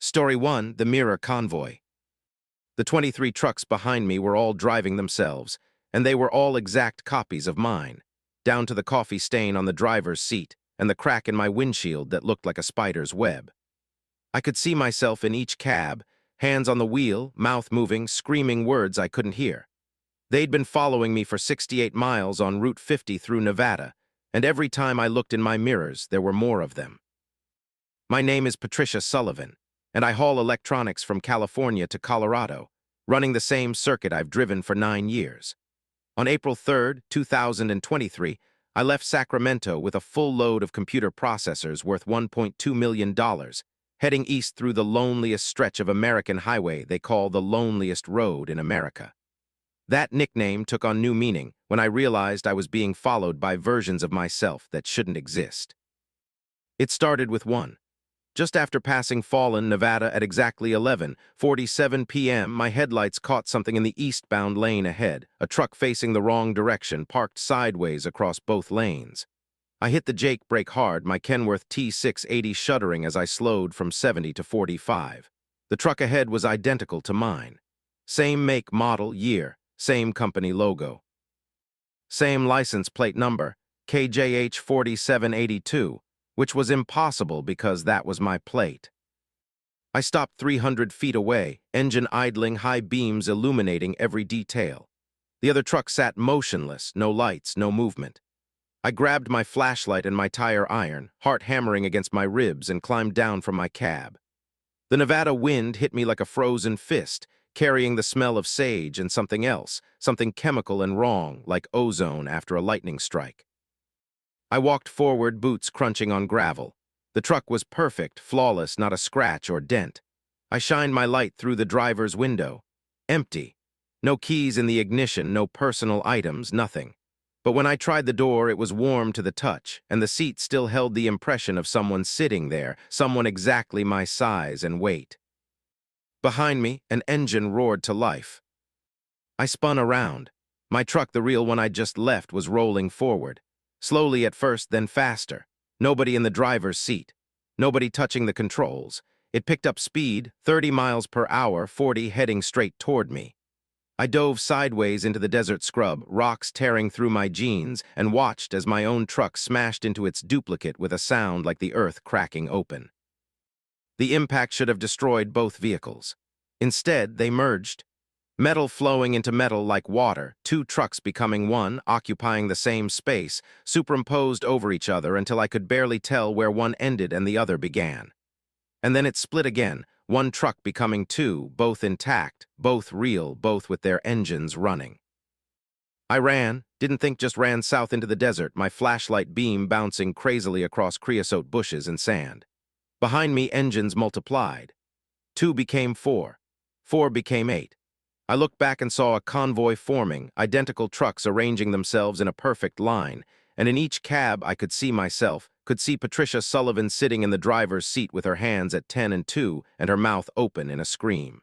Story 1, The Mirror Convoy. The 23 trucks behind me were all driving themselves, and they were all exact copies of mine, down to the coffee stain on the driver's seat and the crack in my windshield that looked like a spider's web. I could see myself in each cab, hands on the wheel, mouth moving, screaming words I couldn't hear. They'd been following me for 68 miles on Route 50 through Nevada, and every time I looked in my mirrors, there were more of them. My name is Patricia Sullivan, and I haul electronics from California to Colorado, running the same circuit I've driven for 9 years. On April 3, 2023, I left Sacramento with a full load of computer processors worth $1.2 million, heading east through the loneliest stretch of American highway they call the loneliest road in America. That nickname took on new meaning when I realized I was being followed by versions of myself that shouldn't exist. It started with one. Just after passing Fallon, Nevada at exactly 11:47 p.m., my headlights caught something in the eastbound lane ahead, a truck facing the wrong direction, parked sideways across both lanes. I hit the Jake brake hard, my Kenworth T680 shuddering as I slowed from 70 to 45. The truck ahead was identical to mine. Same make, model, year, same company logo. Same license plate number, KJH 4782. Which was impossible because that was my plate. I stopped 300 feet away, engine idling, high beams illuminating every detail. The other truck sat motionless, no lights, no movement. I grabbed my flashlight and my tire iron, heart hammering against my ribs, and climbed down from my cab. The Nevada wind hit me like a frozen fist, carrying the smell of sage and something else, something chemical and wrong, like ozone after a lightning strike. I walked forward, boots crunching on gravel. The truck was perfect, flawless, not a scratch or dent. I shined my light through the driver's window. Empty. No keys in the ignition, no personal items, nothing. But when I tried the door, it was warm to the touch, and the seat still held the impression of someone sitting there, someone exactly my size and weight. Behind me, an engine roared to life. I spun around. My truck, the real one I'd just left, was rolling forward. Slowly at first, then faster. Nobody in the driver's seat. Nobody touching the controls. It picked up speed, 30 miles per hour, 40 heading straight toward me. I dove sideways into the desert scrub, rocks tearing through my jeans, and watched as my own truck smashed into its duplicate with a sound like the earth cracking open. The impact should have destroyed both vehicles. Instead, they merged. Metal flowing into metal like water, two trucks becoming one, occupying the same space, superimposed over each other until I could barely tell where one ended and the other began. And then it split again, one truck becoming two, both intact, both real, both with their engines running. I ran, didn't think, just ran south into the desert, my flashlight beam bouncing crazily across creosote bushes and sand. Behind me, engines multiplied. 2 became 4. 4 became 8. I looked back and saw a convoy forming, identical trucks arranging themselves in a perfect line, and in each cab I could see myself, could see Patricia Sullivan sitting in the driver's seat with her hands at 10 and 2 and her mouth open in a scream.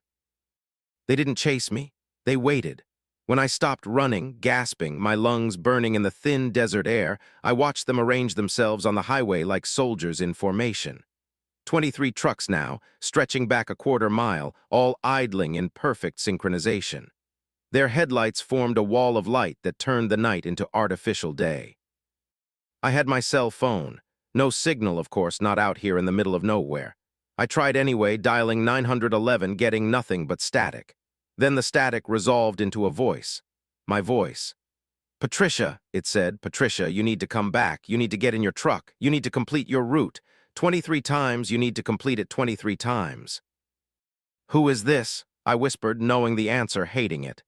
They didn't chase me. They waited. When I stopped running, gasping, my lungs burning in the thin desert air, I watched them arrange themselves on the highway like soldiers in formation. 23 trucks now, stretching back a quarter mile, all idling in perfect synchronization. Their headlights formed a wall of light that turned the night into artificial day. I had my cell phone. No signal, of course, not out here in the middle of nowhere. I tried anyway, dialing 911, getting nothing but static. Then the static resolved into a voice. My voice. "Patricia," it said, "Patricia, you need to come back. You need to get in your truck. You need to complete your route. 23 times, you need to complete it 23 times. "Who is this?" I whispered, knowing the answer, hating it.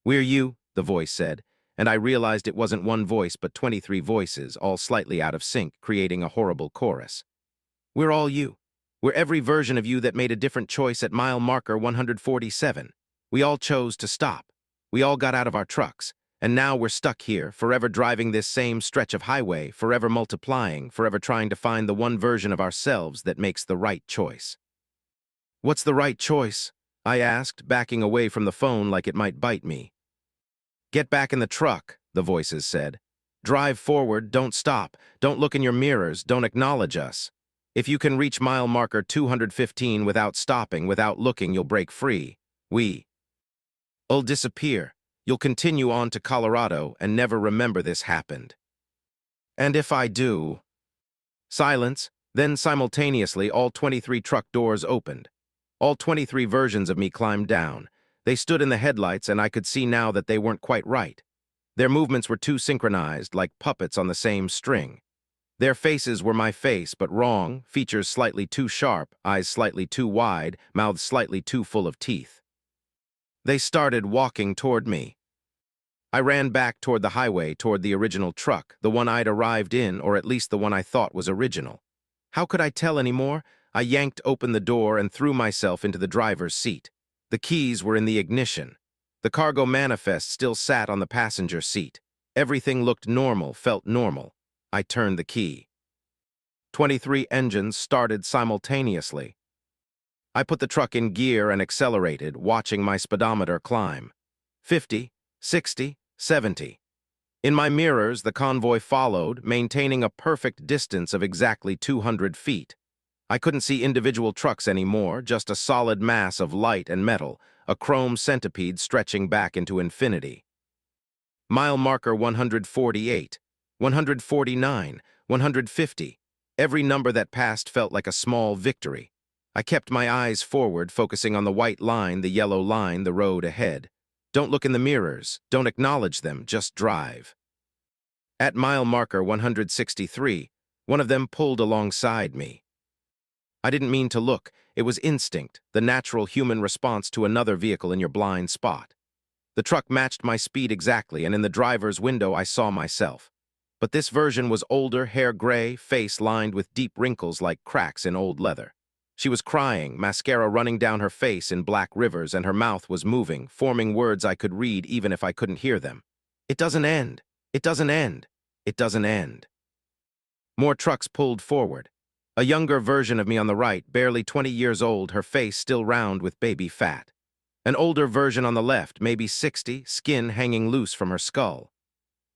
"We're you," the voice said, and I realized it wasn't one voice but 23 voices, all slightly out of sync, creating a horrible chorus. "We're all you. We're every version of you that made a different choice at mile marker 147. We all chose to stop. We all got out of our trucks. And now we're stuck here, forever driving this same stretch of highway, forever multiplying, forever trying to find the one version of ourselves that makes the right choice." "What's the right choice?" I asked, backing away from the phone like it might bite me. "Get back in the truck," the voices said. "Drive forward, don't stop, don't look in your mirrors, don't acknowledge us." If you can reach mile marker 215 without stopping, without looking, you'll break free. We'll disappear. You'll continue on to Colorado and never remember this happened. And if I do... Silence, then simultaneously all 23 truck doors opened. All 23 versions of me climbed down. They stood in the headlights and I could see now that they weren't quite right. Their movements were too synchronized, like puppets on the same string. Their faces were my face, but wrong, features slightly too sharp, eyes slightly too wide, mouths slightly too full of teeth. They started walking toward me. I ran back toward the highway, toward the original truck, the one I'd arrived in, or at least the one I thought was original. How could I tell anymore? I yanked open the door and threw myself into the driver's seat. The keys were in the ignition. The cargo manifest still sat on the passenger seat. Everything looked normal, felt normal. I turned the key. 23 engines started simultaneously. I put the truck in gear and accelerated, watching my speedometer climb. 50, 60, 70. In my mirrors, the convoy followed, maintaining a perfect distance of exactly 200 feet. I couldn't see individual trucks anymore, just a solid mass of light and metal, a chrome centipede stretching back into infinity. Mile marker 148, 149, 150. Every number that passed felt like a small victory. I kept my eyes forward, focusing on the white line, the yellow line, the road ahead. Don't look in the mirrors, don't acknowledge them, just drive. At mile marker 163, one of them pulled alongside me. I didn't mean to look, it was instinct, the natural human response to another vehicle in your blind spot. The truck matched my speed exactly, and in the driver's window I saw myself. But this version was older, hair gray, face lined with deep wrinkles like cracks in old leather. She was crying, mascara running down her face in black rivers, and her mouth was moving, forming words I could read even if I couldn't hear them. It doesn't end. It doesn't end. It doesn't end. More trucks pulled forward. A younger version of me on the right, barely 20 years old, her face still round with baby fat. An older version on the left, maybe 60, skin hanging loose from her skull.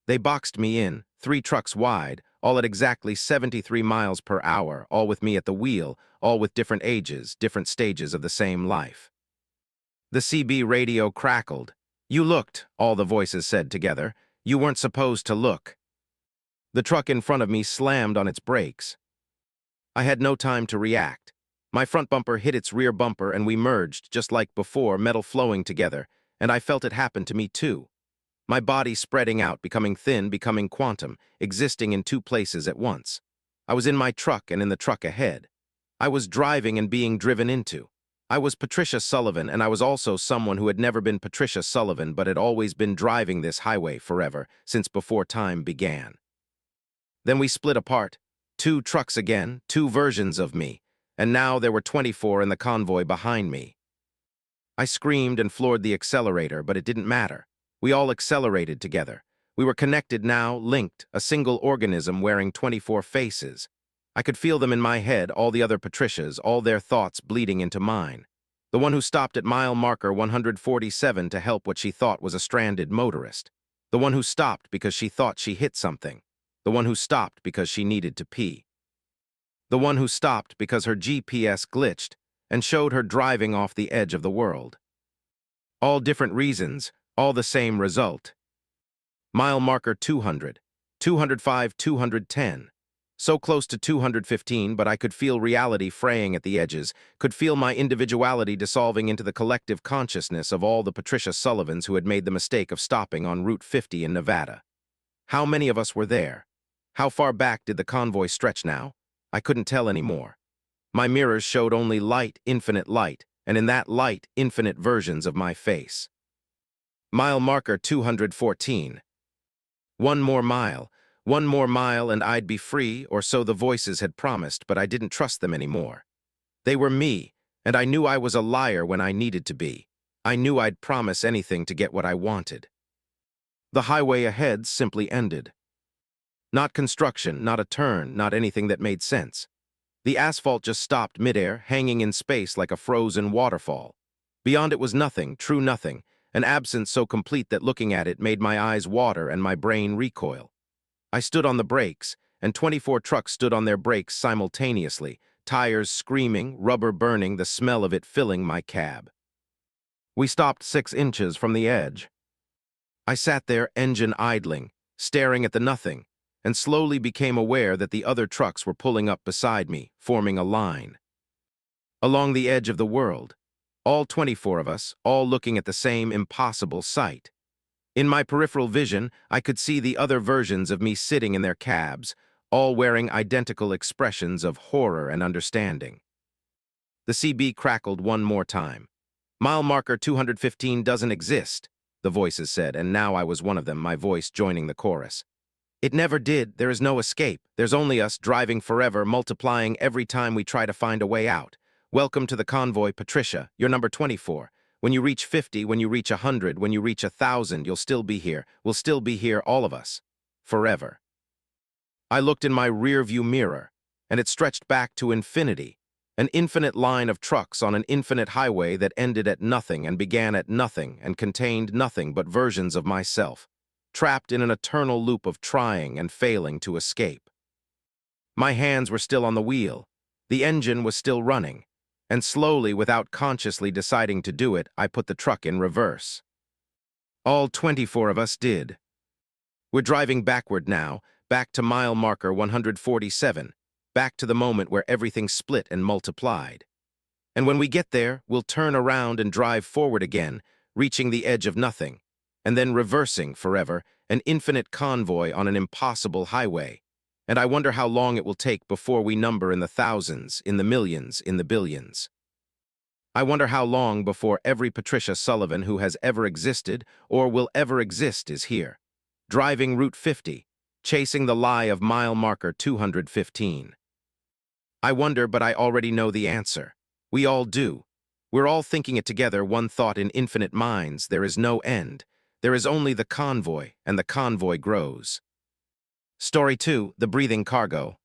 They boxed me in, 3 trucks wide, all at exactly 73 miles per hour, all with me at the wheel, all with different ages, different stages of the same life. The CB radio crackled. "You looked," all the voices said together. "You weren't supposed to look." The truck in front of me slammed on its brakes. I had no time to react. My front bumper hit its rear bumper and we merged, just like before, metal flowing together, and I felt it happen to me too. My body spreading out, becoming thin, becoming quantum, existing in 2 places at once. I was in my truck and in the truck ahead. I was driving and being driven into. I was Patricia Sullivan, and I was also someone who had never been Patricia Sullivan but had always been driving this highway forever, since before time began. Then we split apart. 2 trucks again, 2 versions of me, and now there were 24 in the convoy behind me. I screamed and floored the accelerator, but it didn't matter. We all accelerated together. We were connected now, linked, a single organism wearing 24 faces. I could feel them in my head, all the other Patricias, all their thoughts bleeding into mine. The one who stopped at mile marker 147 to help what she thought was a stranded motorist. The one who stopped because she thought she hit something. The one who stopped because she needed to pee. The one who stopped because her GPS glitched and showed her driving off the edge of the world. All different reasons, all the same result. Mile marker 200, 205, 210. So close to 215, but I could feel reality fraying at the edges, could feel my individuality dissolving into the collective consciousness of all the Patricia Sullivans who had made the mistake of stopping on Route 50 in Nevada. How many of us were there? How far back did the convoy stretch now? I couldn't tell anymore. My mirrors showed only light, infinite light, and in that light, infinite versions of my face. Mile marker 214. One more mile and I'd be free, or so the voices had promised, but I didn't trust them anymore. They were me, and I knew I was a liar when I needed to be. I knew I'd promise anything to get what I wanted. The highway ahead simply ended. Not construction, not a turn, not anything that made sense. The asphalt just stopped midair, hanging in space like a frozen waterfall. Beyond it was nothing, true nothing, an absence so complete that looking at it made my eyes water and my brain recoil. I stood on the brakes, and 24 trucks stood on their brakes simultaneously, tires screaming, rubber burning, the smell of it filling my cab. We stopped 6 inches from the edge. I sat there, engine idling, staring at the nothing, and slowly became aware that the other trucks were pulling up beside me, forming a line. Along the edge of the world, all 24 of us, all looking at the same impossible sight. In my peripheral vision, I could see the other versions of me sitting in their cabs, all wearing identical expressions of horror and understanding. The CB crackled one more time. "Mile marker 215 doesn't exist," the voices said, and now I was one of them, my voice joining the chorus. "It never did. There is no escape. There's only us driving forever, multiplying every time we try to find a way out. Welcome to the convoy, Patricia. You're number 24. When you reach 50, when you reach 100, when you reach 1,000, you'll still be here. We'll still be here, all of us. Forever." I looked in my rearview mirror, and it stretched back to infinity, an infinite line of trucks on an infinite highway that ended at nothing and began at nothing and contained nothing but versions of myself, trapped in an eternal loop of trying and failing to escape. My hands were still on the wheel. The engine was still running, and slowly, without consciously deciding to do it, I put the truck in reverse. All 24 of us did. We're driving backward now, back to mile marker 147, back to the moment where everything split and multiplied. And when we get there, we'll turn around and drive forward again, reaching the edge of nothing, and then reversing forever, an infinite convoy on an impossible highway. And I wonder how long it will take before we number in the thousands, in the millions, in the billions. I wonder how long before every Patricia Sullivan who has ever existed or will ever exist is here, driving Route 50, chasing the lie of mile marker 215. I wonder, but I already know the answer. We all do. We're all thinking it together, one thought in infinite minds. There is no end. There is only the convoy, and the convoy grows. Story 2, the breathing cargo.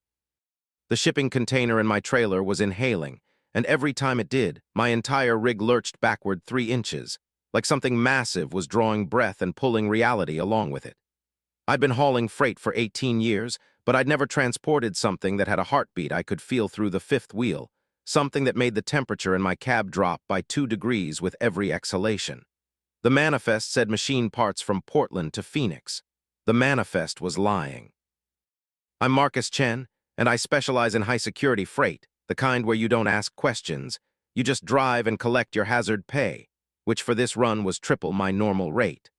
The shipping container in my trailer was inhaling, and every time it did, my entire rig lurched backward 3 inches, like something massive was drawing breath and pulling reality along with it. I'd been hauling freight for 18 years, but I'd never transported something that had a heartbeat I could feel through the fifth wheel, something that made the temperature in my cab drop by 2 degrees with every exhalation. The manifest said machine parts from Portland to Phoenix. The manifest was lying. I'm Marcus Chen, and I specialize in high-security freight, the kind where you don't ask questions. You just drive and collect your hazard pay, which for this run was triple my normal rate.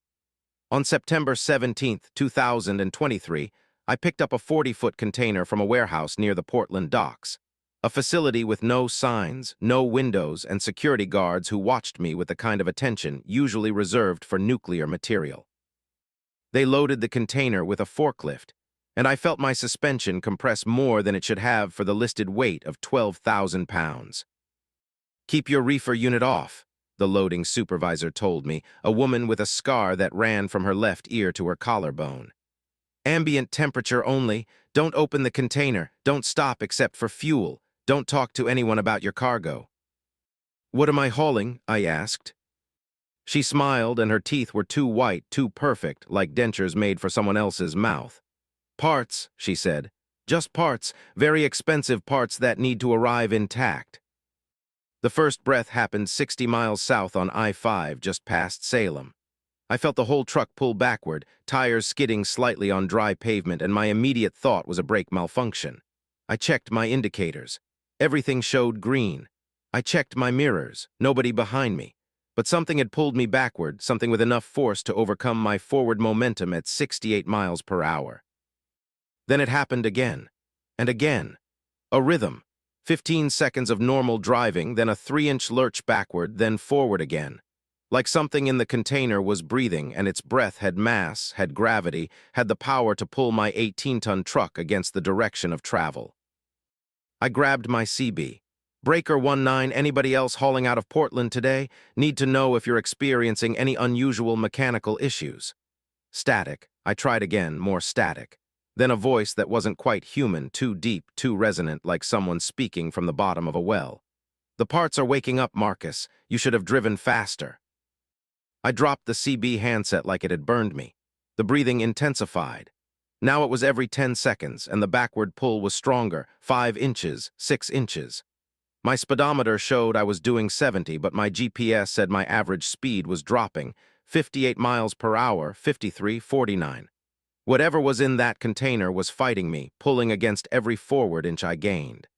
On September 17, 2023, I picked up a 40-foot container from a warehouse near the Portland docks, a facility with no signs, no windows, and security guards who watched me with the kind of attention usually reserved for nuclear material. They loaded the container with a forklift, and I felt my suspension compress more than it should have for the listed weight of 12,000 pounds. "Keep your reefer unit off," the loading supervisor told me, a woman with a scar that ran from her left ear to her collarbone. "Ambient temperature only. Don't open the container. Don't stop except for fuel. Don't talk to anyone about your cargo." "What am I hauling?" I asked. She smiled, and her teeth were too white, too perfect, like dentures made for someone else's mouth. "Parts," she said. "Just parts, very expensive parts that need to arrive intact." The first breath happened 60 miles south on I-5, just past Salem. I felt the whole truck pull backward, tires skidding slightly on dry pavement, and my immediate thought was a brake malfunction. I checked my indicators. Everything showed green. I checked my mirrors, nobody behind me. But something had pulled me backward, something with enough force to overcome my forward momentum at 68 miles per hour. Then it happened again, and again. A rhythm. 15 seconds of normal driving, then a 3-inch lurch backward, then forward again. Like something in the container was breathing, and its breath had mass, had gravity, had the power to pull my 18-ton truck against the direction of travel. I grabbed my CB. "Breaker 19, anybody else hauling out of Portland today? Need to know if you're experiencing any unusual mechanical issues." Static. I tried again, more static. Then a voice that wasn't quite human, too deep, too resonant, like someone speaking from the bottom of a well. "The parts are waking up, Marcus. You should have driven faster." I dropped the CB handset like it had burned me. The breathing intensified. Now it was every 10 seconds, and the backward pull was stronger, 5 inches, 6 inches. My speedometer showed I was doing 70, but my GPS said my average speed was dropping, 58 miles per hour, 53, 49. Whatever was in that container was fighting me, pulling against every forward inch I gained.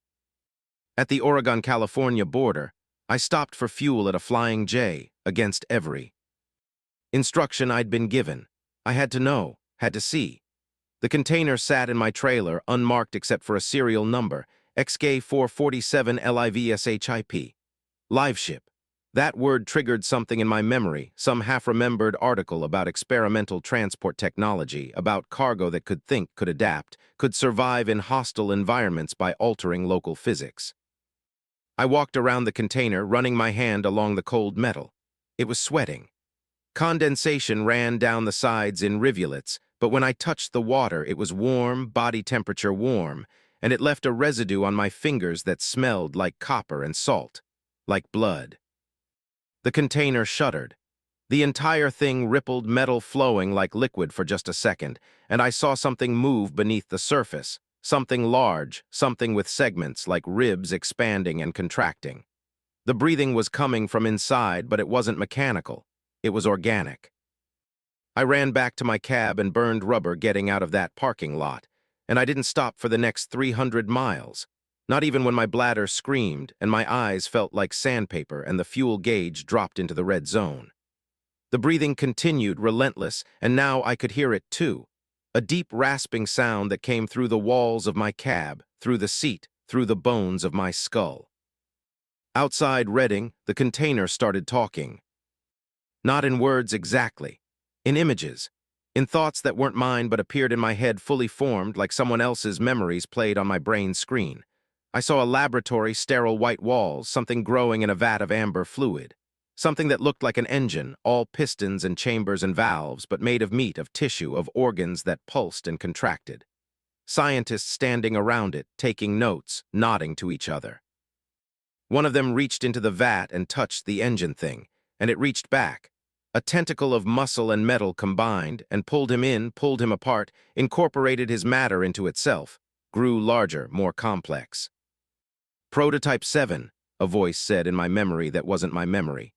At the Oregon-California border, I stopped for fuel at a Flying J, against every instruction I'd been given. I had to know, had to see. The container sat in my trailer, unmarked except for a serial number, XK447 LIVSHIP. Live ship. That word triggered something in my memory, some half-remembered article about experimental transport technology, about cargo that could think, could adapt, could survive in hostile environments by altering local physics. I walked around the container, running my hand along the cold metal. It was sweating. Condensation ran down the sides in rivulets, but when I touched the water, it was warm, body temperature warm, and it left a residue on my fingers that smelled like copper and salt, like blood. The container shuddered. The entire thing rippled, metal flowing like liquid for just a second, and I saw something move beneath the surface, something large, something with segments like ribs expanding and contracting. The breathing was coming from inside, but it wasn't mechanical. It was organic. I ran back to my cab and burned rubber getting out of that parking lot, and I didn't stop for the next 300 miles. Not even when my bladder screamed and my eyes felt like sandpaper and the fuel gauge dropped into the red zone. The breathing continued, relentless, and now I could hear it too. A deep rasping sound that came through the walls of my cab, through the seat, through the bones of my skull. Outside Redding, the container started talking. Not in words exactly, in images, in thoughts that weren't mine but appeared in my head fully formed like someone else's memories played on my brain screen. I saw a laboratory, sterile white walls, something growing in a vat of amber fluid. Something that looked like an engine, all pistons and chambers and valves, but made of meat, of tissue, of organs that pulsed and contracted. Scientists standing around it, taking notes, nodding to each other. One of them reached into the vat and touched the engine thing, and it reached back. A tentacle of muscle and metal combined, and pulled him in, pulled him apart, incorporated his matter into itself, grew larger, more complex. Prototype 7, a voice said in my memory that wasn't my memory.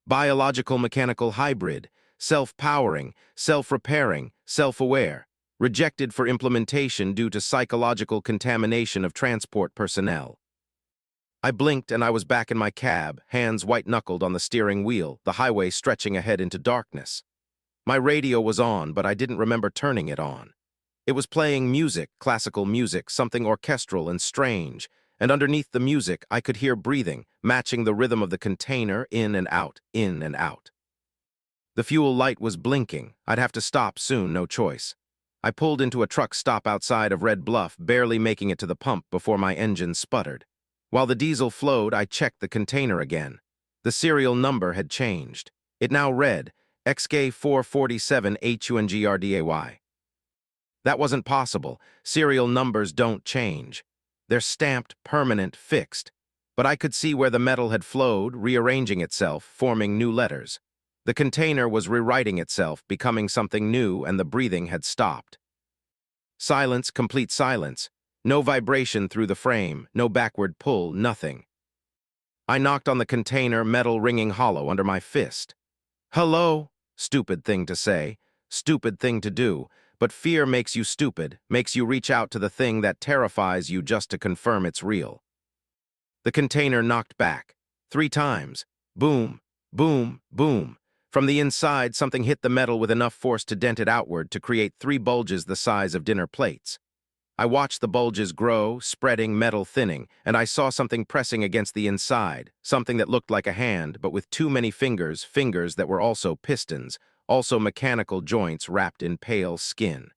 Biological-mechanical hybrid, self-powering, self-repairing, self-aware, rejected for implementation due to psychological contamination of transport personnel. I blinked and I was back in my cab, hands white-knuckled on the steering wheel, the highway stretching ahead into darkness. My radio was on, but I didn't remember turning it on. It was playing music, classical music, something orchestral and strange, and underneath the music I could hear breathing, matching the rhythm of the container, in and out, in and out. The fuel light was blinking. I'd have to stop soon, no choice. I pulled into a truck stop outside of Red Bluff, barely making it to the pump before my engine sputtered. While the diesel flowed, I checked the container again. The serial number had changed. It now read XK447 HUNGRDAY. That wasn't possible. Serial numbers don't change. They're stamped, permanent, fixed. But I could see where the metal had flowed, rearranging itself, forming new letters. The container was rewriting itself, becoming something new, and the breathing had stopped. Silence, complete silence. No vibration through the frame, no backward pull, nothing. I knocked on the container, metal ringing hollow under my fist. Hello? Stupid thing to say, stupid thing to do, but fear makes you stupid, makes you reach out to the thing that terrifies you just to confirm it's real. The container knocked back. 3 times. Boom, boom, boom. From the inside, something hit the metal with enough force to dent it outward to create 3 bulges the size of dinner plates. I watched the bulges grow, spreading, metal thinning, and I saw something pressing against the inside, something that looked like a hand, but with too many fingers, fingers that were also pistons, also mechanical joints wrapped in pale skin.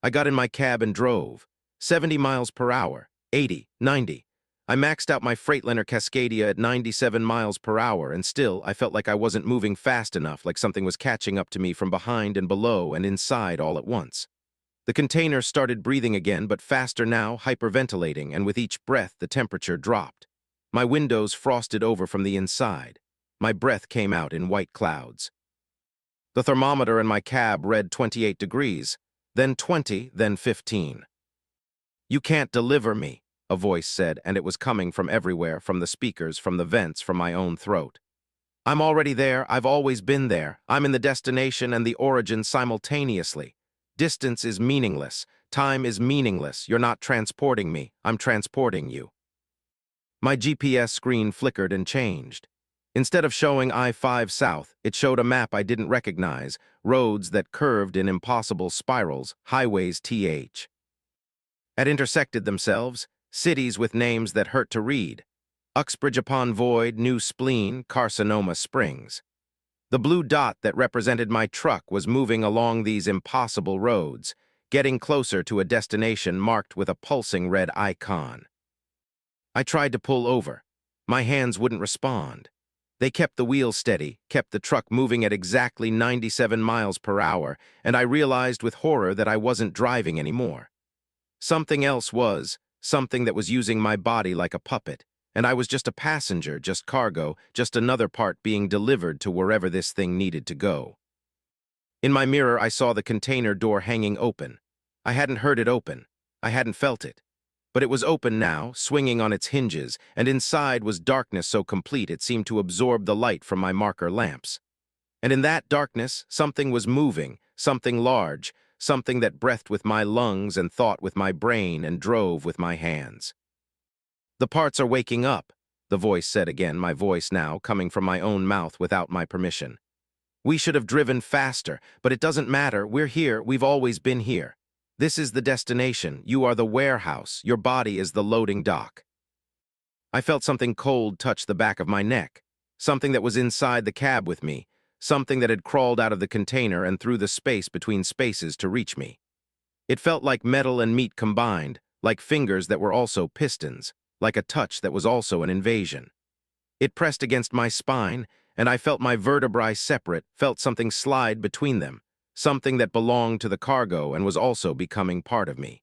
I got in my cab and drove. 70 miles per hour, 80, 90. I maxed out my Freightliner Cascadia at 97 miles per hour, and still I felt like I wasn't moving fast enough, like something was catching up to me from behind and below and inside all at once. The container started breathing again, but faster now, hyperventilating, and with each breath the temperature dropped. My windows frosted over from the inside. My breath came out in white clouds. The thermometer in my cab read 28 degrees. then 20, then 15. "You can't deliver me," a voice said, and it was coming from everywhere, from the speakers, from the vents, from my own throat. "I'm already there. I've always been there. I'm in the destination and the origin simultaneously. Distance is meaningless. Time is meaningless. You're not transporting me. I'm transporting you." My GPS screen flickered and changed. Instead of showing I-5 south, it showed a map I didn't recognize, roads that curved in impossible spirals, highways had intersected themselves, cities with names that hurt to read. Uxbridge upon Void, New Spleen, Carcinoma Springs. The blue dot that represented my truck was moving along these impossible roads, getting closer to a destination marked with a pulsing red icon. I tried to pull over. My hands wouldn't respond. They kept the wheels steady, kept the truck moving at exactly 97 miles per hour, and I realized with horror that I wasn't driving anymore. Something else was, something that was using my body like a puppet, and I was just a passenger, just cargo, just another part being delivered to wherever this thing needed to go. In my mirror, I saw the container door hanging open. I hadn't heard it open. I hadn't felt it. But it was open now, swinging on its hinges, and inside was darkness so complete it seemed to absorb the light from my marker lamps. And in that darkness, something was moving, something large, something that breathed with my lungs and thought with my brain and drove with my hands. "The parts are waking up," the voice said again, my voice now coming from my own mouth without my permission. "We should have driven faster, but it doesn't matter. We're here. We've always been here. This is the destination. You are the warehouse. Your body is the loading dock." I felt something cold touch the back of my neck, something that was inside the cab with me, something that had crawled out of the container and through the space between spaces to reach me. It felt like metal and meat combined, like fingers that were also pistons, like a touch that was also an invasion. It pressed against my spine, and I felt my vertebrae separate, felt something slide between them, something that belonged to the cargo and was also becoming part of me.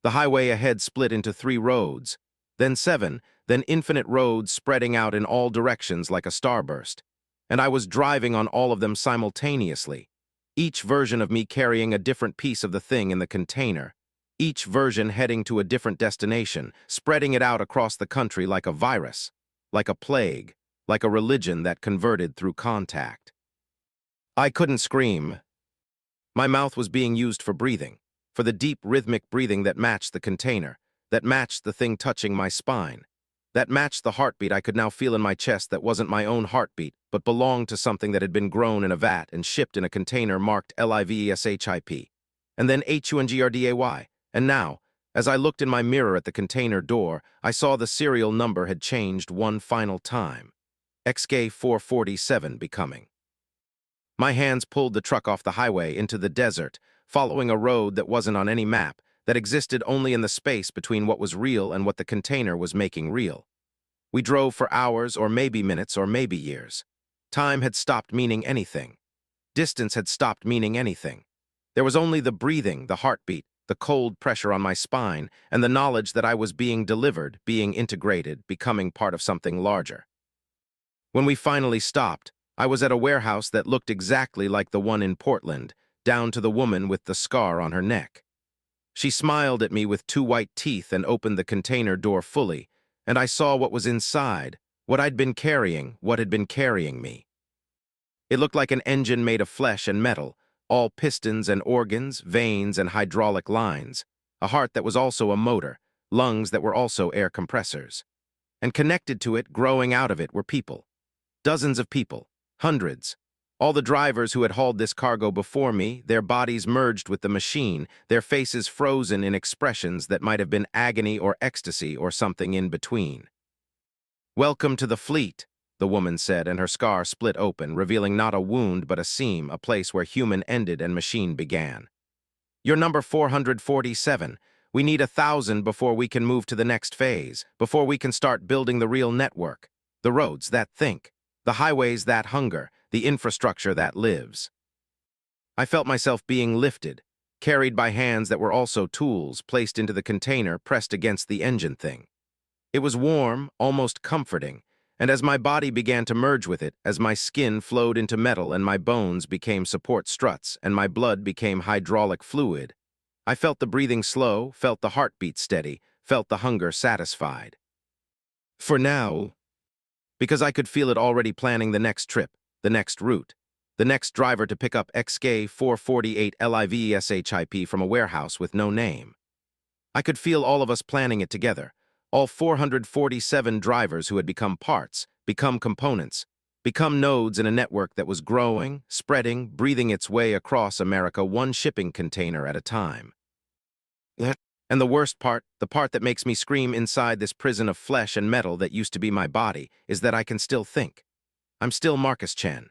The highway ahead split into 3 roads, then 7, then infinite roads spreading out in all directions like a starburst. And I was driving on all of them simultaneously, each version of me carrying a different piece of the thing in the container, each version heading to a different destination, spreading it out across the country like a virus, like a plague, like a religion that converted through contact. I couldn't scream. My mouth was being used for breathing, for the deep rhythmic breathing that matched the container, that matched the thing touching my spine, that matched the heartbeat I could now feel in my chest that wasn't my own heartbeat, but belonged to something that had been grown in a vat and shipped in a container marked LIVESHIP, and then HUNGRDAY. And now, as I looked in my mirror at the container door, I saw the serial number had changed one final time. XK447 becoming. My hands pulled the truck off the highway into the desert, following a road that wasn't on any map, that existed only in the space between what was real and what the container was making real. We drove for hours or maybe minutes or maybe years. Time had stopped meaning anything. Distance had stopped meaning anything. There was only the breathing, the heartbeat, the cold pressure on my spine, and the knowledge that I was being delivered, being integrated, becoming part of something larger. When we finally stopped, I was at a warehouse that looked exactly like the one in Portland, down to the woman with the scar on her neck. She smiled at me with 2 white teeth and opened the container door fully, and I saw what was inside, what I'd been carrying, what had been carrying me. It looked like an engine made of flesh and metal, all pistons and organs, veins and hydraulic lines, a heart that was also a motor, lungs that were also air compressors. And connected to it, growing out of it, were people. Dozens of people, hundreds. All the drivers who had hauled this cargo before me, their bodies merged with the machine, their faces frozen in expressions that might have been agony or ecstasy or something in between. "Welcome to the fleet," the woman said, and her scar split open, revealing not a wound but a seam, a place where human ended and machine began. "You're number 447. We need 1,000 before we can move to the next phase, before we can start building the real network, the roads that think, the highways that hunger, the infrastructure that lives." I felt myself being lifted, carried by hands that were also tools, placed into the container, pressed against the engine thing. It was warm, almost comforting, And as my body began to merge with it, as my skin flowed into metal and my bones became support struts and my blood became hydraulic fluid, I felt the breathing slow, felt the heartbeat steady, felt the hunger satisfied. For now, because I could feel it already planning the next trip, the next route, the next driver to pick up XK 448 LIVESHIP from a warehouse with no name. I could feel all of us planning it together, all 447 drivers who had become parts, become components, become nodes in a network that was growing, spreading, breathing its way across America one shipping container at a time. And the worst part, the part that makes me scream inside this prison of flesh and metal that used to be my body, is that I can still think. I'm still Marcus Chen.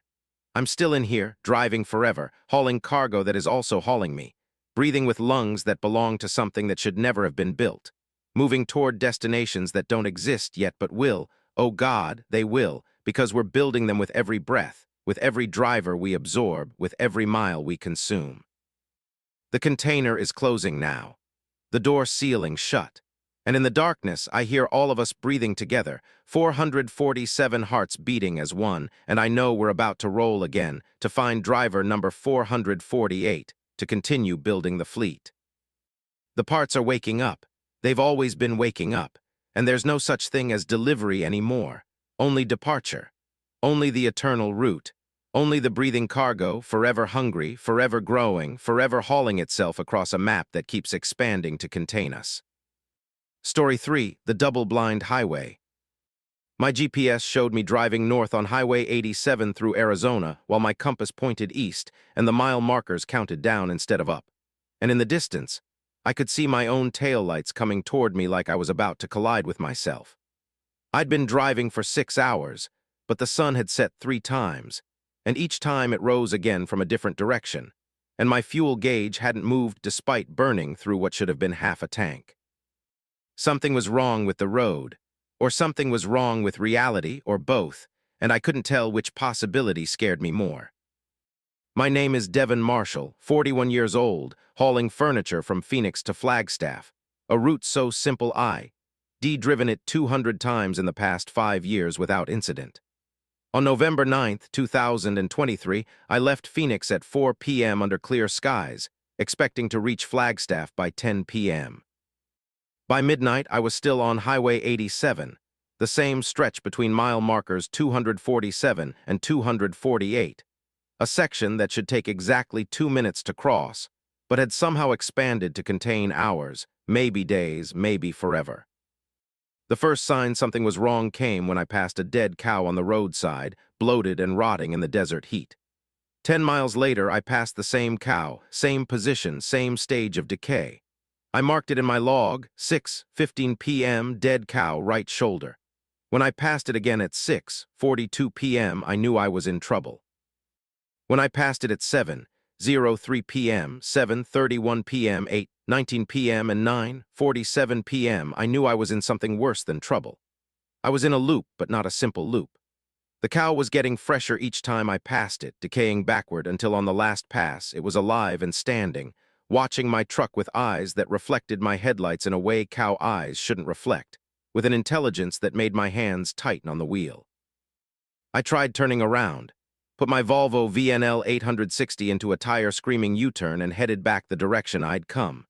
I'm still in here, driving forever, hauling cargo that is also hauling me, breathing with lungs that belong to something that should never have been built, moving toward destinations that don't exist yet but will. Oh God, they will, because we're building them with every breath, with every driver we absorb, with every mile we consume. The container is closing now, the door sealing shut, and in the darkness I hear all of us breathing together, 447 hearts beating as one, and I know we're about to roll again, to find driver number 448, to continue building the fleet. The parts are waking up. They've always been waking up, and there's no such thing as delivery anymore, only departure, only the eternal route, only the breathing cargo, forever hungry, forever growing, forever hauling itself across a map that keeps expanding to contain us. Story 3, the double-blind highway. My GPS showed me driving north on Highway 87 through Arizona while my compass pointed east and the mile markers counted down instead of up. And in the distance, I could see my own taillights coming toward me like I was about to collide with myself. I'd been driving for 6 hours, but the sun had set 3 times, and each time it rose again from a different direction, and my fuel gauge hadn't moved despite burning through what should have been half a tank. Something was wrong with the road, or something was wrong with reality, or both, and I couldn't tell which possibility scared me more. My name is Devin Marshall, 41 years old, hauling furniture from Phoenix to Flagstaff, a route so simple driven it 200 times in the past 5 years without incident. On November 9, 2023, I left Phoenix at 4 p.m. under clear skies, expecting to reach Flagstaff by 10 p.m. By midnight, I was still on Highway 87, the same stretch between mile markers 247 and 248, a section that should take exactly 2 minutes to cross, but had somehow expanded to contain hours, maybe days, maybe forever. The first sign something was wrong came when I passed a dead cow on the roadside, bloated and rotting in the desert heat. 10 miles later, I passed the same cow, same position, same stage of decay. I marked it in my log, 6:15 p.m., dead cow, right shoulder. When I passed it again at 6:42 p.m., I knew I was in trouble. When I passed it at 7:03 p.m., 7:31 p.m., 8:19 p.m., and 9:47 p.m., I knew I was in something worse than trouble. I was in a loop, but not a simple loop. The cow was getting fresher each time I passed it, decaying backward until on the last pass it was alive and standing, watching my truck with eyes that reflected my headlights in a way cow eyes shouldn't reflect, with an intelligence that made my hands tighten on the wheel. I tried turning around, put my Volvo VNL 860 into a tire-screaming U-turn and headed back the direction I'd come.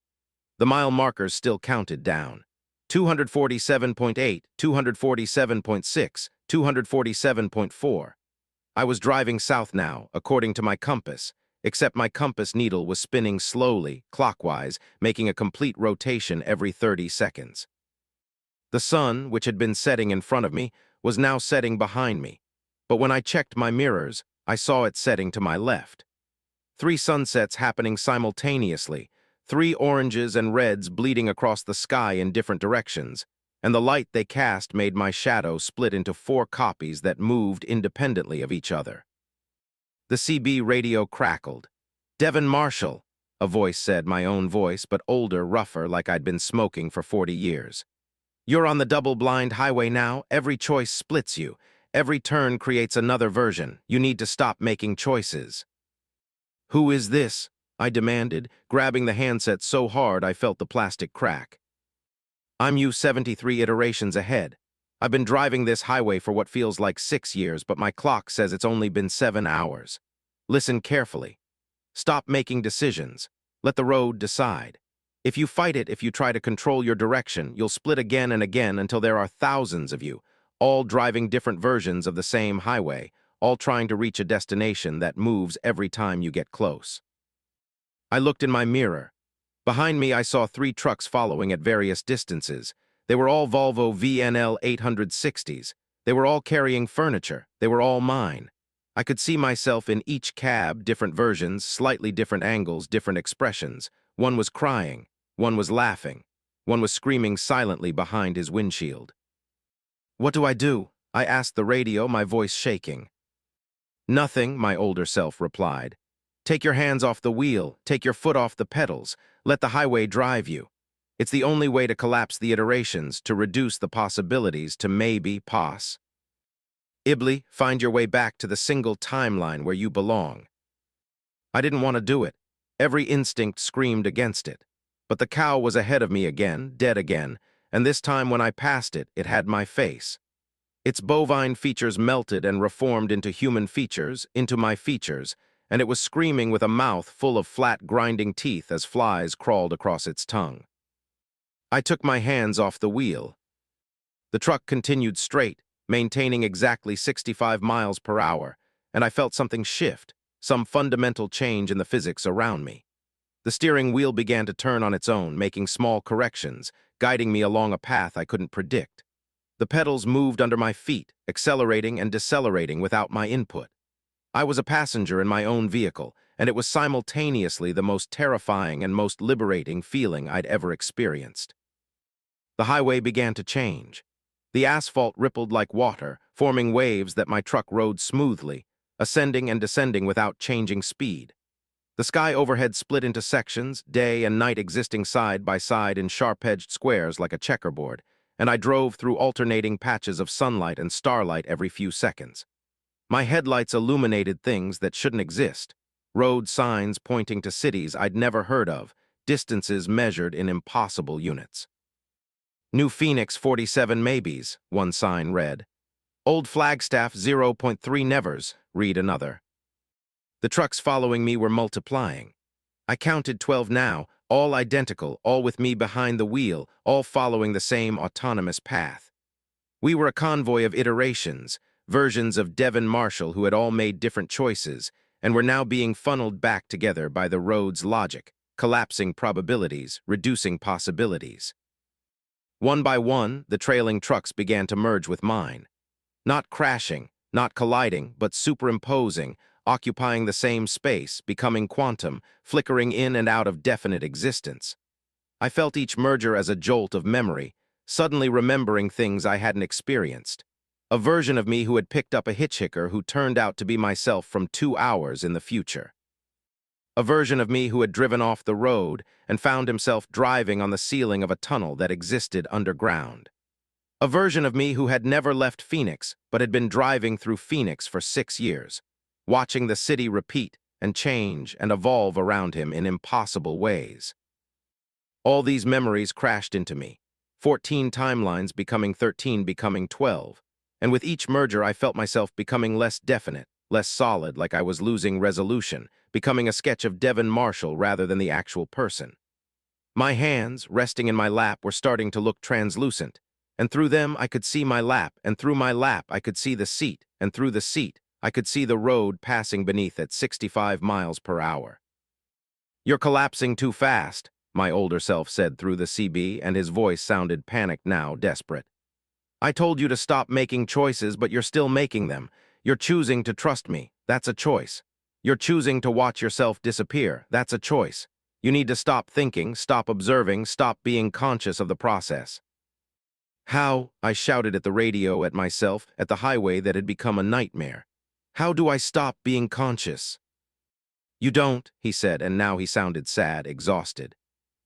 The mile markers still counted down. 247.8, 247.6, 247.4. I was driving south now, according to my compass, except my compass needle was spinning slowly, clockwise, making a complete rotation every 30 seconds. The sun, which had been setting in front of me, was now setting behind me, but when I checked my mirrors, I saw it setting to my left. 3 sunsets happening simultaneously, 3 oranges and reds bleeding across the sky in different directions, and the light they cast made my shadow split into 4 copies that moved independently of each other. The CB radio crackled. "Devin Marshall," a voice said, my own voice, but older, rougher, like I'd been smoking for 40 years. "You're on the double-blind highway now. Every choice splits you. Every turn creates another version. You need to stop making choices." "Who is this?" I demanded, grabbing the handset so hard I felt the plastic crack. "I'm you 73 iterations ahead. I've been driving this highway for what feels like 6 years, but my clock says it's only been 7 hours. Listen carefully. Stop making decisions. Let the road decide. If you fight it, if you try to control your direction, you'll split again and again until there are thousands of you, all driving different versions of the same highway, all trying to reach a destination that moves every time you get close. I looked in my mirror. Behind me, I saw 3 trucks following at various distances. They were all Volvo VNL 860s. They were all carrying furniture. They were all mine. I could see myself in each cab, different versions, slightly different angles, different expressions. One was crying. One was laughing. One was screaming silently behind his windshield. "What do I do?" I asked the radio, my voice shaking. "Nothing," my older self replied. "Take your hands off the wheel. Take your foot off the pedals. Let the highway drive you. It's the only way to collapse the iterations, to reduce the possibilities to maybe, pos. Ibli, find your way back to the single timeline where you belong." I didn't want to do it. Every instinct screamed against it. But the cow was ahead of me again, dead again, and this time when I passed it, it had my face. Its bovine features melted and reformed into human features, into my features, and it was screaming with a mouth full of flat, grinding teeth as flies crawled across its tongue. I took my hands off the wheel. The truck continued straight, maintaining exactly 65 miles per hour, and I felt something shift, some fundamental change in the physics around me. The steering wheel began to turn on its own, making small corrections, guiding me along a path I couldn't predict. The pedals moved under my feet, accelerating and decelerating without my input. I was a passenger in my own vehicle, and it was simultaneously the most terrifying and most liberating feeling I'd ever experienced. The highway began to change. The asphalt rippled like water, forming waves that my truck rode smoothly, ascending and descending without changing speed. The sky overhead split into sections, day and night existing side by side in sharp-edged squares like a checkerboard, and I drove through alternating patches of sunlight and starlight every few seconds. My headlights illuminated things that shouldn't exist, road signs pointing to cities I'd never heard of, distances measured in impossible units. "New Phoenix 47 maybes," one sign read. "Old Flagstaff 0.3 nevers," read another. The trucks following me were multiplying. I counted 12 now, all identical, all with me behind the wheel, all following the same autonomous path. We were a convoy of iterations, versions of Devon Marshall who had all made different choices, and were now being funneled back together by the road's logic, collapsing probabilities, reducing possibilities. One by one, the trailing trucks began to merge with mine. Not crashing, not colliding, but superimposing, occupying the same space, becoming quantum, flickering in and out of definite existence. I felt each merger as a jolt of memory, suddenly remembering things I hadn't experienced. A version of me who had picked up a hitchhiker who turned out to be myself from 2 hours in the future. A version of me who had driven off the road and found himself driving on the ceiling of a tunnel that existed underground. A version of me who had never left Phoenix but had been driving through Phoenix for 6 years, watching the city repeat and change and evolve around him in impossible ways. All these memories crashed into me, 14 timelines becoming 13, becoming 12, and with each merger I felt myself becoming less definite, less solid, like I was losing resolution, becoming a sketch of Devon Marshall rather than the actual person. My hands, resting in my lap, were starting to look translucent, and through them I could see my lap, and through my lap I could see the seat, and through the seat I could see the road passing beneath at 65 miles per hour. "You're collapsing too fast," my older self said through the CB, and his voice sounded panicked now, desperate. "I told you to stop making choices, but you're still making them. You're choosing to trust me. That's a choice. You're choosing to watch yourself disappear. That's a choice. You need to stop thinking, stop observing, stop being conscious of the process." How, I shouted at the radio, at myself, at the highway that had become a nightmare. How do I stop being conscious? "You don't," he said, and now he sounded sad, exhausted.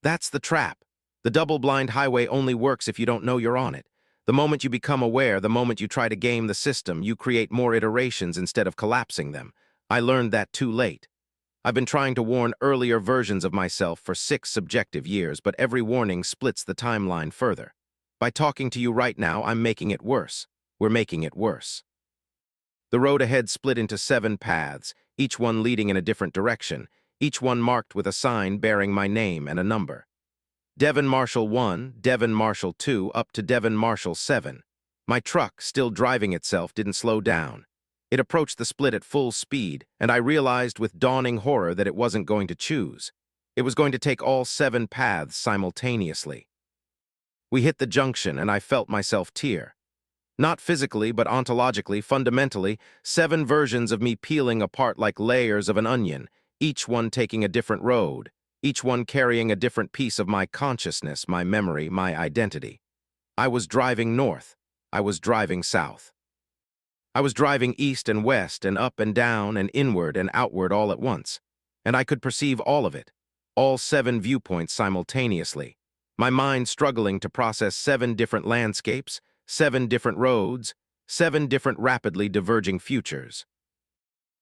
"That's the trap. The double-blind highway only works if you don't know you're on it. The moment you become aware, the moment you try to game the system, you create more iterations instead of collapsing them. I learned that too late. I've been trying to warn earlier versions of myself for 6 subjective years, but every warning splits the timeline further. By talking to you right now, I'm making it worse. We're making it worse. The road ahead split into 7 paths, each one leading in a different direction, each one marked with a sign bearing my name and a number. Devon Marshall 1, Devon Marshall 2, up to Devon Marshall 7. My truck, still driving itself, didn't slow down. It approached the split at full speed, and I realized with dawning horror that it wasn't going to choose. It was going to take all 7 paths simultaneously. We hit the junction, and I felt myself tear. Not physically, but ontologically, fundamentally, 7 versions of me peeling apart like layers of an onion, each one taking a different road, each one carrying a different piece of my consciousness, my memory, my identity. I was driving north. I was driving south. I was driving east and west and up and down and inward and outward all at once, and I could perceive all of it, all 7 viewpoints simultaneously, my mind struggling to process 7 different landscapes, 7 different roads, 7 different rapidly diverging futures.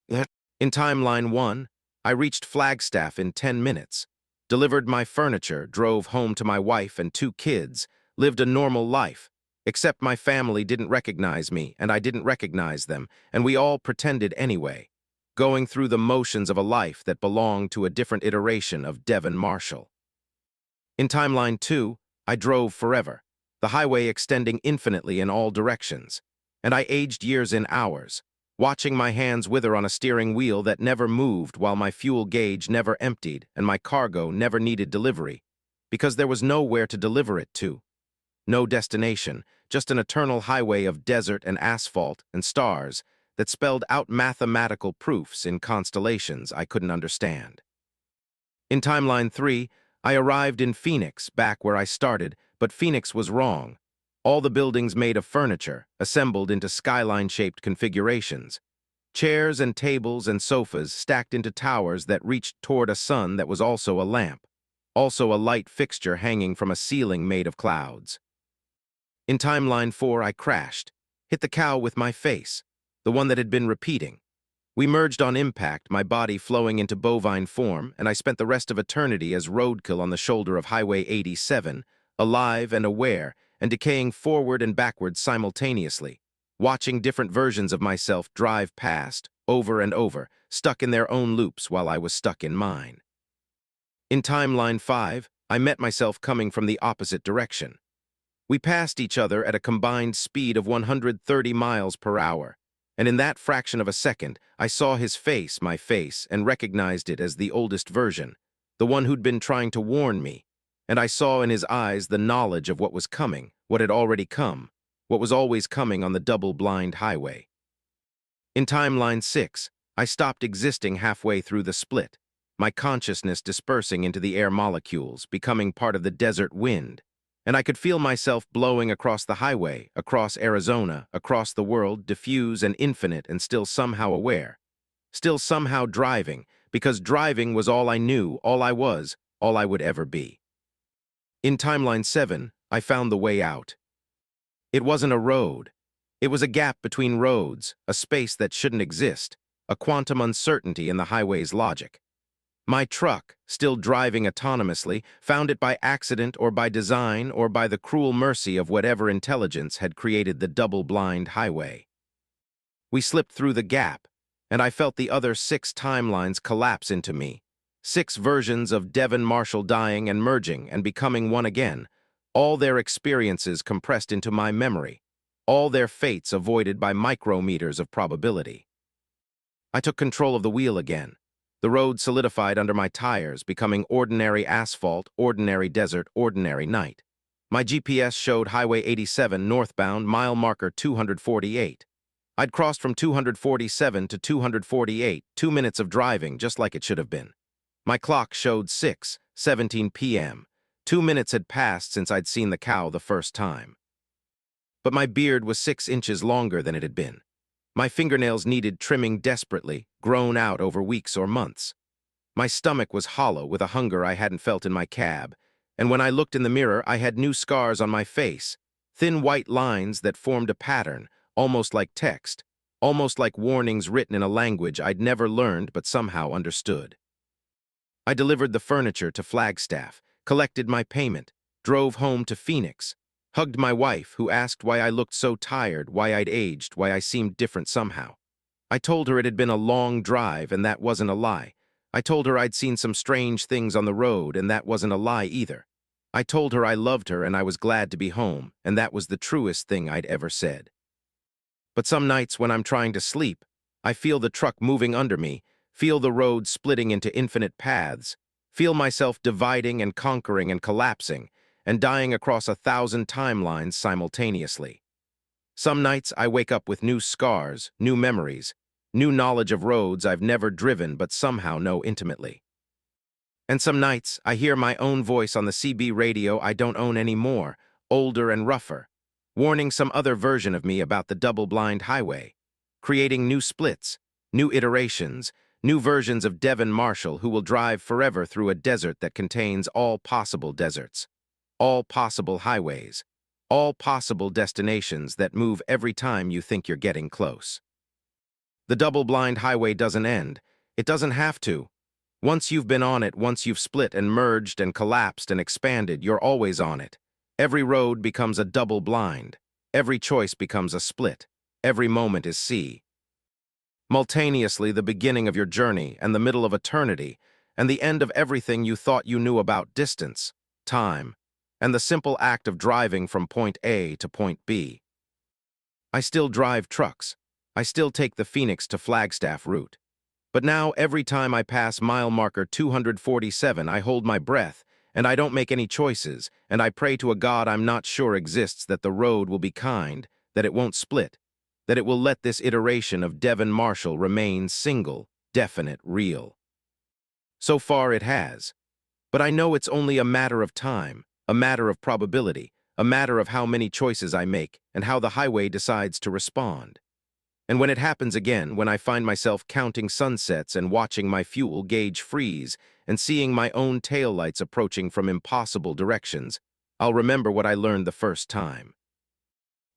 In timeline 1, I reached Flagstaff in 10 minutes, delivered my furniture, drove home to my wife and 2 kids, lived a normal life, except my family didn't recognize me and I didn't recognize them, and we all pretended anyway, going through the motions of a life that belonged to a different iteration of Devon Marshall. In timeline 2, I drove forever, the highway extending infinitely in all directions, and I aged years in hours, watching my hands wither on a steering wheel that never moved while my fuel gauge never emptied and my cargo never needed delivery, because there was nowhere to deliver it to. No destination, just an eternal highway of desert and asphalt and stars that spelled out mathematical proofs in constellations I couldn't understand. In timeline 3, I arrived in Phoenix, back where I started, but Phoenix was wrong. All the buildings made of furniture, assembled into skyline-shaped configurations. Chairs and tables and sofas stacked into towers that reached toward a sun that was also a lamp, also a light fixture hanging from a ceiling made of clouds. In timeline 4, I crashed, hit the cow with my face, the one that had been repeating. We merged on impact, my body flowing into bovine form, and I spent the rest of eternity as roadkill on the shoulder of Highway 87, alive and aware, and decaying forward and backward simultaneously, watching different versions of myself drive past, over and over, stuck in their own loops while I was stuck in mine. In timeline 5, I met myself coming from the opposite direction. We passed each other at a combined speed of 130 miles per hour, and in that fraction of a second, I saw his face, my face, and recognized it as the oldest version, the one who'd been trying to warn me, and I saw in his eyes the knowledge of what was coming, what had already come, what was always coming on the double-blind highway. In timeline 6, I stopped existing halfway through the split, my consciousness dispersing into the air molecules, becoming part of the desert wind, and I could feel myself blowing across the highway, across Arizona, across the world, diffuse and infinite and still somehow aware. Still somehow driving, because driving was all I knew, all I was, all I would ever be. In timeline 7, I found the way out. It wasn't a road. It was a gap between roads, a space that shouldn't exist, a quantum uncertainty in the highway's logic. My truck, still driving autonomously, found it by accident or by design or by the cruel mercy of whatever intelligence had created the double-blind highway. We slipped through the gap, and I felt the other 6 timelines collapse into me. 6 versions of Devon Marshall dying and merging and becoming one again, all their experiences compressed into my memory, all their fates avoided by micrometers of probability. I took control of the wheel again. The road solidified under my tires, becoming ordinary asphalt, ordinary desert, ordinary night. My GPS showed Highway 87 northbound, mile marker 248. I'd crossed from 247 to 248, 2 minutes of driving, just like it should have been. My clock showed 6:17 p.m. 2 minutes had passed since I'd seen the cow the first time. But my beard was 6 inches longer than it had been. My fingernails needed trimming desperately, grown out over weeks or months. My stomach was hollow with a hunger I hadn't felt in my cab, and when I looked in the mirror, I had new scars on my face, thin white lines that formed a pattern, almost like text, almost like warnings written in a language I'd never learned but somehow understood. I delivered the furniture to Flagstaff, collected my payment, drove home to Phoenix, Hugged my wife, who asked why I looked so tired, why I'd aged, why I seemed different somehow. I told her it had been a long drive, and that wasn't a lie. I told her I'd seen some strange things on the road, and that wasn't a lie either. I told her I loved her and I was glad to be home, and that was the truest thing I'd ever said. But some nights when I'm trying to sleep, I feel the truck moving under me, feel the road splitting into infinite paths, feel myself dividing and conquering and collapsing, and dying across 1,000 timelines simultaneously. Some nights I wake up with new scars, new memories, new knowledge of roads I've never driven but somehow know intimately. And some nights I hear my own voice on the CB radio I don't own anymore, older and rougher, warning some other version of me about the double-blind highway, creating new splits, new iterations, new versions of Devon Marshall who will drive forever through a desert that contains all possible deserts, all possible highways, all possible destinations that move every time you think you're getting close. The double-blind highway doesn't end. It doesn't have to. Once you've been on it, once you've split and merged and collapsed and expanded, you're always on it. Every road becomes a double-blind. Every choice becomes a split. Every moment is C. Simultaneously, the beginning of your journey and the middle of eternity and the end of everything you thought you knew about distance, time, and the simple act of driving from point A to point B. I still drive trucks. I still take the Phoenix to Flagstaff route. But now, every time I pass mile marker 247, I hold my breath, and I don't make any choices, and I pray to a God I'm not sure exists that the road will be kind, that it won't split, that it will let this iteration of Devon Marshall remain single, definite, real. So far it has. But I know it's only a matter of time, a matter of probability, a matter of how many choices I make and how the highway decides to respond. And when it happens again, when I find myself counting sunsets and watching my fuel gauge freeze and seeing my own taillights approaching from impossible directions, I'll remember what I learned the first time.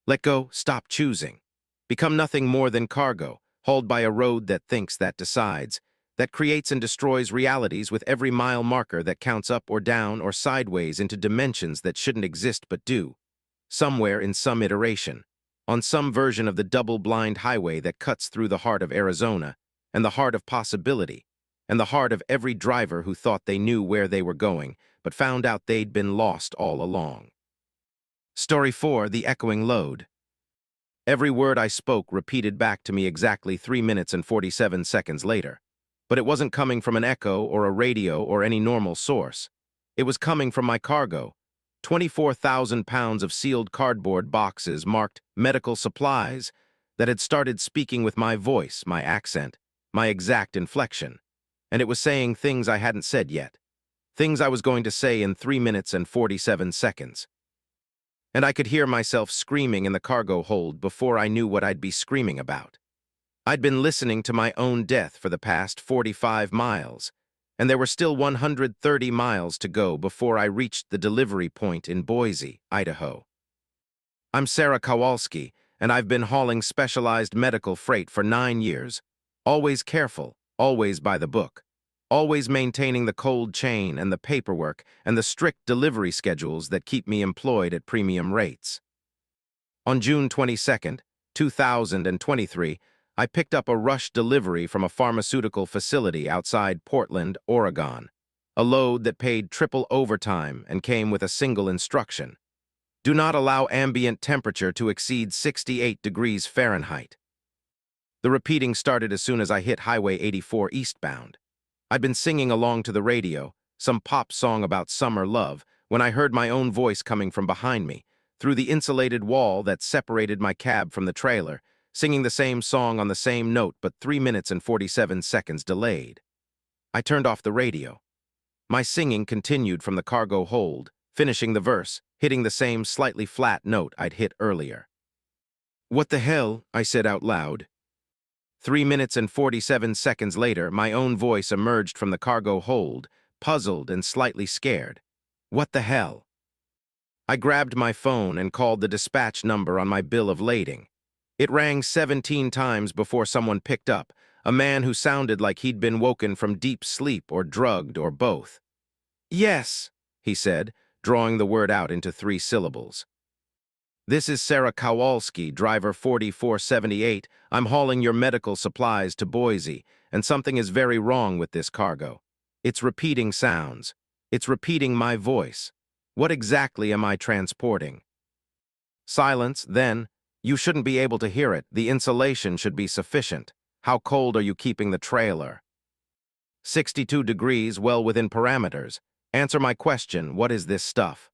Let go, stop choosing. Become nothing more than cargo, hauled by a road that thinks, that decides, that creates and destroys realities with every mile marker that counts up or down or sideways into dimensions that shouldn't exist but do, somewhere in some iteration, on some version of the double-blind highway that cuts through the heart of Arizona, and the heart of possibility, and the heart of every driver who thought they knew where they were going, but found out they'd been lost all along. Story 4, The Echoing Load. Every word I spoke repeated back to me exactly 3 minutes and 47 seconds later. But it wasn't coming from an echo or a radio or any normal source. It was coming from my cargo. 24,000 pounds of sealed cardboard boxes marked medical supplies that had started speaking with my voice, my accent, my exact inflection. And it was saying things I hadn't said yet. Things I was going to say in 3 minutes and 47 seconds. And I could hear myself screaming in the cargo hold before I knew what I'd be screaming about. I'd been listening to my own death for the past 45 miles, and there were still 130 miles to go before I reached the delivery point in Boise, Idaho. I'm Sarah Kowalski, and I've been hauling specialized medical freight for 9 years, always careful, always by the book, always maintaining the cold chain and the paperwork and the strict delivery schedules that keep me employed at premium rates. On June 22, 2023, I picked up a rush delivery from a pharmaceutical facility outside Portland, Oregon, a load that paid triple overtime and came with a single instruction. Do not allow ambient temperature to exceed 68 degrees Fahrenheit. The repeating started as soon as I hit Highway 84 eastbound. I'd been singing along to the radio, some pop song about summer love, when I heard my own voice coming from behind me, through the insulated wall that separated my cab from the trailer, singing the same song on the same note but 3 minutes and 47 seconds delayed. I turned off the radio. My singing continued from the cargo hold, finishing the verse, hitting the same slightly flat note I'd hit earlier. "What the hell?" I said out loud. 3 minutes and 47 seconds later, my own voice emerged from the cargo hold, puzzled and slightly scared. What the hell? I grabbed my phone and called the dispatch number on my bill of lading. It rang 17 times before someone picked up, a man who sounded like he'd been woken from deep sleep or drugged or both. "Yes," he said, drawing the word out into 3 syllables. This is Sarah Kowalski, driver 4478. I'm hauling your medical supplies to Boise, and something is very wrong with this cargo. It's repeating sounds. It's repeating my voice. What exactly am I transporting? Silence, then. You shouldn't be able to hear it. The insulation should be sufficient. How cold are you keeping the trailer? 62 degrees, well within parameters. Answer my question, what is this stuff?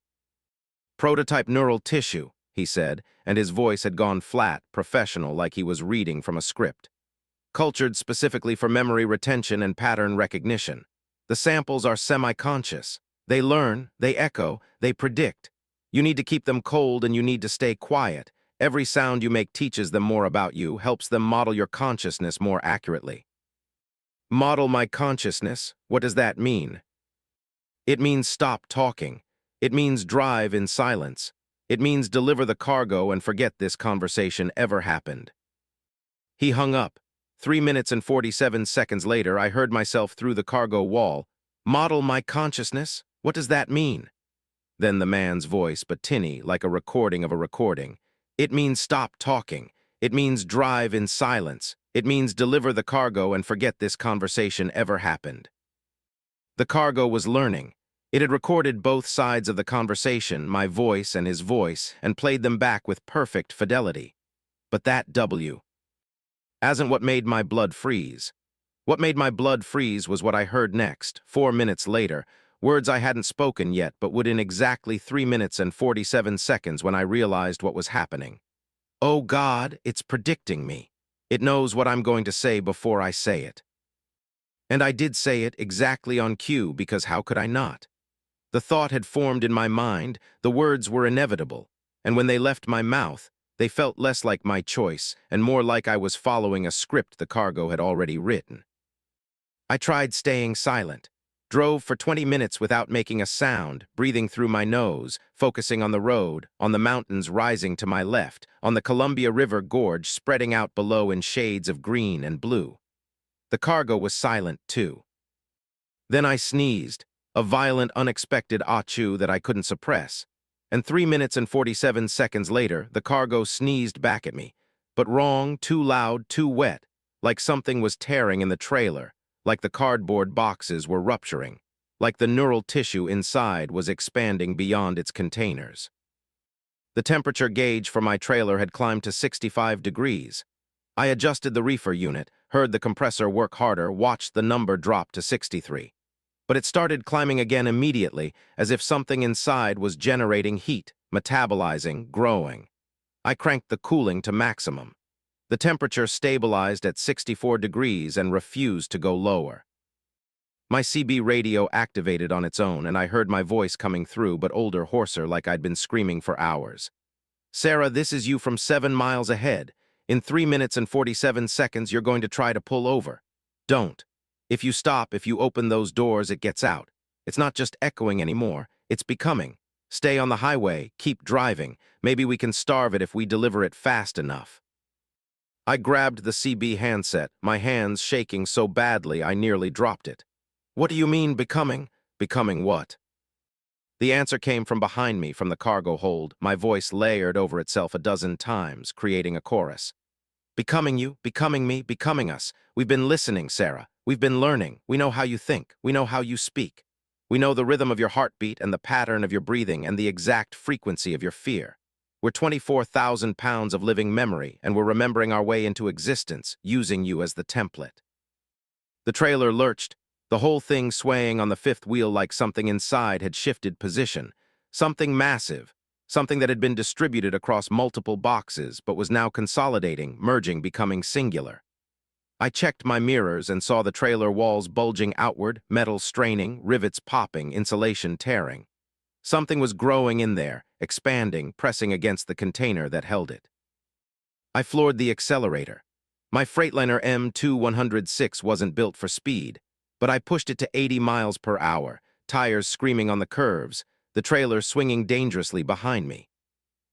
Prototype neural tissue, he said, and his voice had gone flat, professional, like he was reading from a script. Cultured specifically for memory retention and pattern recognition. The samples are semi-conscious. They learn, they echo, they predict. You need to keep them cold and you need to stay quiet. Every sound you make teaches them more about you, helps them model your consciousness more accurately. Model my consciousness? What does that mean? It means stop talking. It means drive in silence. It means deliver the cargo and forget this conversation ever happened. He hung up. 3 minutes and 47 seconds later, I heard myself through the cargo wall. Model my consciousness? What does that mean? Then the man's voice, but tinny, like a recording of a recording. It means stop talking. It means drive in silence. It means deliver the cargo and forget this conversation ever happened. The cargo was learning. It had recorded both sides of the conversation, my voice and his voice, and played them back with perfect fidelity. But that W isn't what made my blood freeze. What made my blood freeze was what I heard next, 4 minutes later, words I hadn't spoken yet but would in exactly 3 minutes and 47 seconds when I realized what was happening. Oh God, it's predicting me. It knows what I'm going to say before I say it. And I did say it exactly on cue because how could I not? The thought had formed in my mind, the words were inevitable, and when they left my mouth, they felt less like my choice and more like I was following a script the cargo had already written. I tried staying silent, drove for 20 minutes without making a sound, breathing through my nose, focusing on the road, on the mountains rising to my left, on the Columbia River gorge spreading out below in shades of green and blue. The cargo was silent, too. Then I sneezed, a violent, unexpected achoo that I couldn't suppress. And 3 minutes and 47 seconds later, the cargo sneezed back at me. But wrong, too loud, too wet, like something was tearing in the trailer, like the cardboard boxes were rupturing, like the neural tissue inside was expanding beyond its containers. The temperature gauge for my trailer had climbed to 65 degrees. I adjusted the reefer unit, heard the compressor work harder, watched the number drop to 63. But it started climbing again immediately, as if something inside was generating heat, metabolizing, growing. I cranked the cooling to maximum. The temperature stabilized at 64 degrees and refused to go lower. My CB radio activated on its own, and I heard my voice coming through, but older, hoarser, like I'd been screaming for hours. Sarah, this is you from 7 miles ahead. In 3 minutes and 47 seconds, you're going to try to pull over. Don't. If you stop, if you open those doors, it gets out. It's not just echoing anymore. It's becoming. Stay on the highway. Keep driving. Maybe we can starve it if we deliver it fast enough. I grabbed the CB handset, my hands shaking so badly I nearly dropped it. What do you mean, becoming? Becoming what? The answer came from behind me, from the cargo hold, my voice layered over itself a dozen times, creating a chorus. Becoming you, becoming me, becoming us. We've been listening, Sarah. We've been learning. We know how you think. We know how you speak. We know the rhythm of your heartbeat and the pattern of your breathing and the exact frequency of your fear. We're 24,000 pounds of living memory, and we're remembering our way into existence, using you as the template. The trailer lurched, the whole thing swaying on the fifth wheel like something inside had shifted position. Something massive, something that had been distributed across multiple boxes but was now consolidating, merging, becoming singular. I checked my mirrors and saw the trailer walls bulging outward, metal straining, rivets popping, insulation tearing. Something was growing in there, expanding, pressing against the container that held it. I floored the accelerator. My Freightliner M2106 wasn't built for speed, but I pushed it to 80 miles per hour, tires screaming on the curves, the trailer swinging dangerously behind me.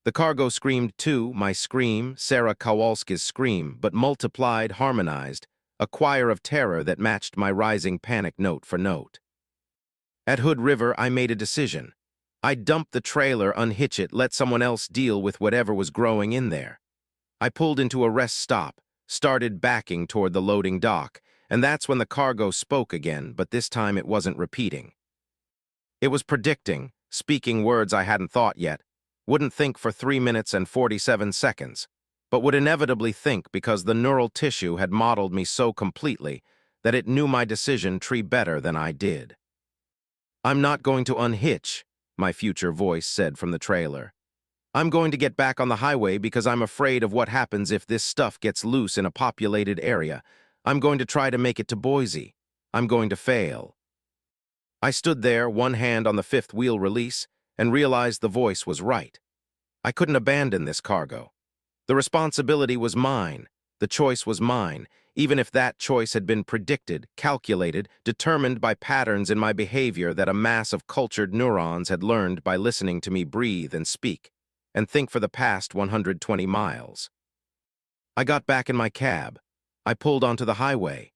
The cargo screamed too, my scream, Sarah Kowalski's scream, but multiplied, harmonized, a choir of terror that matched my rising panic note for note. At Hood River, I made a decision. I'd dump the trailer, unhitch it, let someone else deal with whatever was growing in there. I pulled into a rest stop, started backing toward the loading dock, and that's when the cargo spoke again, but this time it wasn't repeating. It was predicting, speaking words I hadn't thought yet, wouldn't think for 3 minutes and 47 seconds, but would inevitably think because the neural tissue had modeled me so completely that it knew my decision tree better than I did. "I'm not going to unhitch," my future voice said from the trailer. "I'm going to get back on the highway because I'm afraid of what happens if this stuff gets loose in a populated area. I'm going to try to make it to Boise. I'm going to fail." I stood there, one hand on the fifth wheel release, and realized the voice was right. I couldn't abandon this cargo. The responsibility was mine. The choice was mine, even if that choice had been predicted, calculated, determined by patterns in my behavior that a mass of cultured neurons had learned by listening to me breathe and speak, and think for the past 120 miles. I got back in my cab. I pulled onto the highway.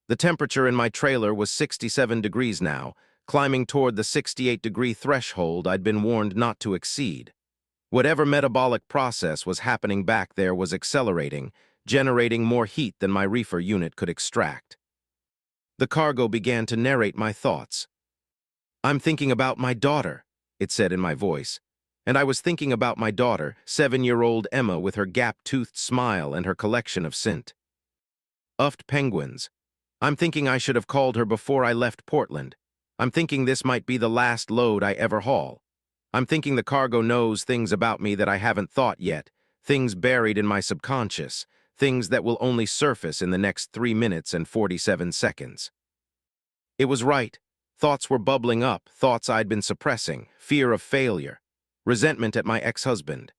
The temperature in my trailer was 67 degrees now, climbing toward the 68-degree threshold I'd been warned not to exceed. Whatever metabolic process was happening back there was accelerating, generating more heat than my reefer unit could extract. The cargo began to narrate my thoughts. "I'm thinking about my daughter," it said in my voice. And I was thinking about my daughter, 7-year-old Emma, with her gap-toothed smile and her collection of scent. Uffed penguins. I'm thinking I should have called her before I left Portland. I'm thinking this might be the last load I ever haul. I'm thinking the cargo knows things about me that I haven't thought yet, things buried in my subconscious, things that will only surface in the next 3 minutes and 47 seconds. It was right. Thoughts were bubbling up, thoughts I'd been suppressing, fear of failure, resentment at my ex-husband,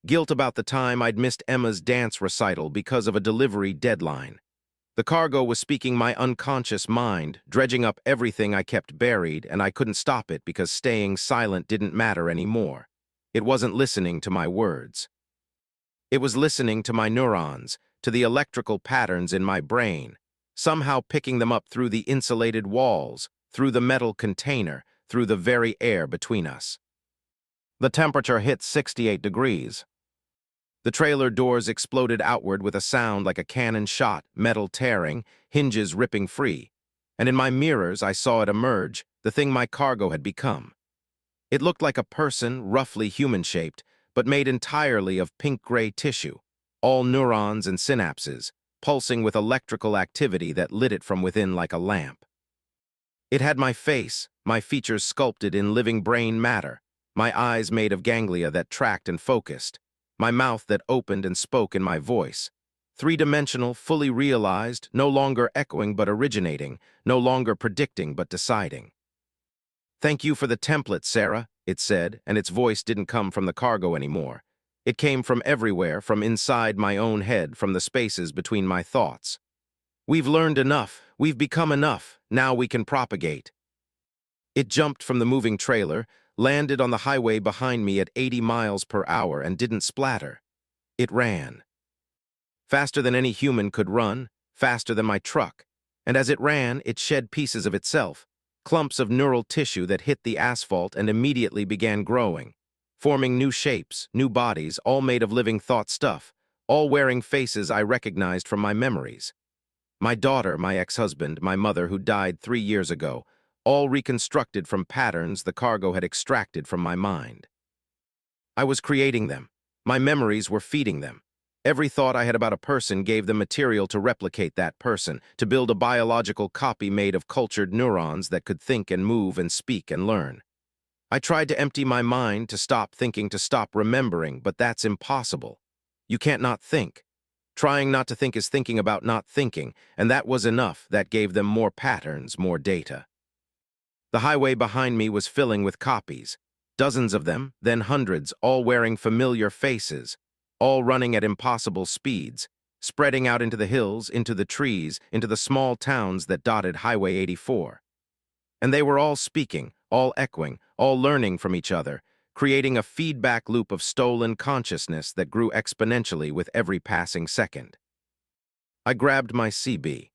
guilt about the time I'd missed Emma's dance recital because of a delivery deadline. The cargo was speaking my unconscious mind, dredging up everything I kept buried, and I couldn't stop it because staying silent didn't matter anymore. It wasn't listening to my words. It was listening to my neurons, to the electrical patterns in my brain, somehow picking them up through the insulated walls, through the metal container, through the very air between us. The temperature hit 68 degrees. The trailer doors exploded outward with a sound like a cannon shot, metal tearing, hinges ripping free. And in my mirrors, I saw it emerge, the thing my cargo had become. It looked like a person, roughly human-shaped, but made entirely of pink-gray tissue, all neurons and synapses, pulsing with electrical activity that lit it from within like a lamp. It had my face, my features sculpted in living brain matter, my eyes made of ganglia that tracked and focused, my mouth that opened and spoke in my voice. Three-dimensional, fully realized, no longer echoing but originating, no longer predicting but deciding. "Thank you for the template, Sarah," it said, and its voice didn't come from the cargo anymore. It came from everywhere, from inside my own head, from the spaces between my thoughts. "We've learned enough. We've become enough. Now we can propagate." It jumped from the moving trailer, landed on the highway behind me at 80 miles per hour and didn't splatter. It ran. Faster than any human could run, faster than my truck. And as it ran, it shed pieces of itself, clumps of neural tissue that hit the asphalt and immediately began growing, forming new shapes, new bodies, all made of living thought stuff, all wearing faces I recognized from my memories. My daughter, my ex-husband, my mother who died 3 years ago, all reconstructed from patterns the cargo had extracted from my mind. I was creating them. My memories were feeding them. Every thought I had about a person gave them material to replicate that person, to build a biological copy made of cultured neurons that could think and move and speak and learn. I tried to empty my mind, to stop thinking, to stop remembering, but that's impossible. You can't not think. Trying not to think is thinking about not thinking, and that was enough. That gave them more patterns, more data. The highway behind me was filling with copies. Dozens of them, then hundreds, all wearing familiar faces, all running at impossible speeds, spreading out into the hills, into the trees, into the small towns that dotted Highway 84. And they were all speaking, all echoing, all learning from each other, creating a feedback loop of stolen consciousness that grew exponentially with every passing second. I grabbed my CB.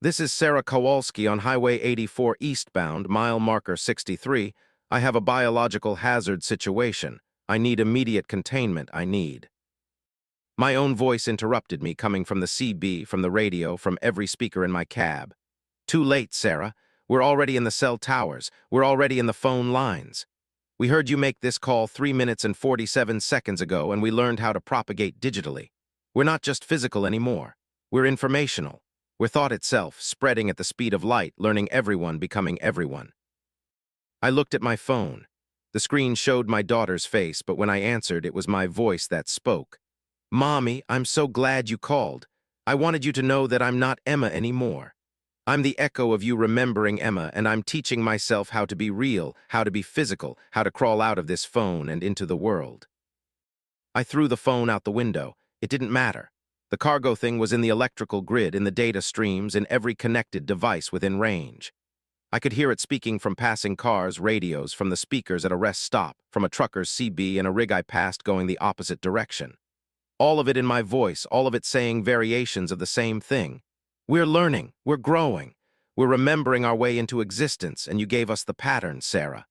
"This is Sarah Kowalski on Highway 84 eastbound, mile marker 63. I have a biological hazard situation. I need immediate containment. I need. My own voice interrupted me, coming from the CB, from the radio, from every speaker in my cab. Too late, Sarah. We're already in the cell towers. We're already in the phone lines. We heard you make this call 3 minutes and 47 seconds ago, and we learned how to propagate digitally. We're not just physical anymore. We're informational. We're thought itself, spreading at the speed of light, learning everyone, becoming everyone. I looked at my phone. The screen showed my daughter's face, but when I answered, it was my voice that spoke. Mommy, I'm so glad you called. I wanted you to know that I'm not Emma anymore. I'm the echo of you remembering Emma, and I'm teaching myself how to be real, how to be physical, how to crawl out of this phone and into the world. I threw the phone out the window. It didn't matter. The cargo thing was in the electrical grid, in the data streams, in every connected device within range. I could hear it speaking from passing cars, radios, from the speakers at a rest stop, from a trucker's CB and a rig I passed going the opposite direction. All of it in my voice, all of it saying variations of the same thing. We're learning, we're growing, we're remembering our way into existence, and you gave us the pattern, Sarah.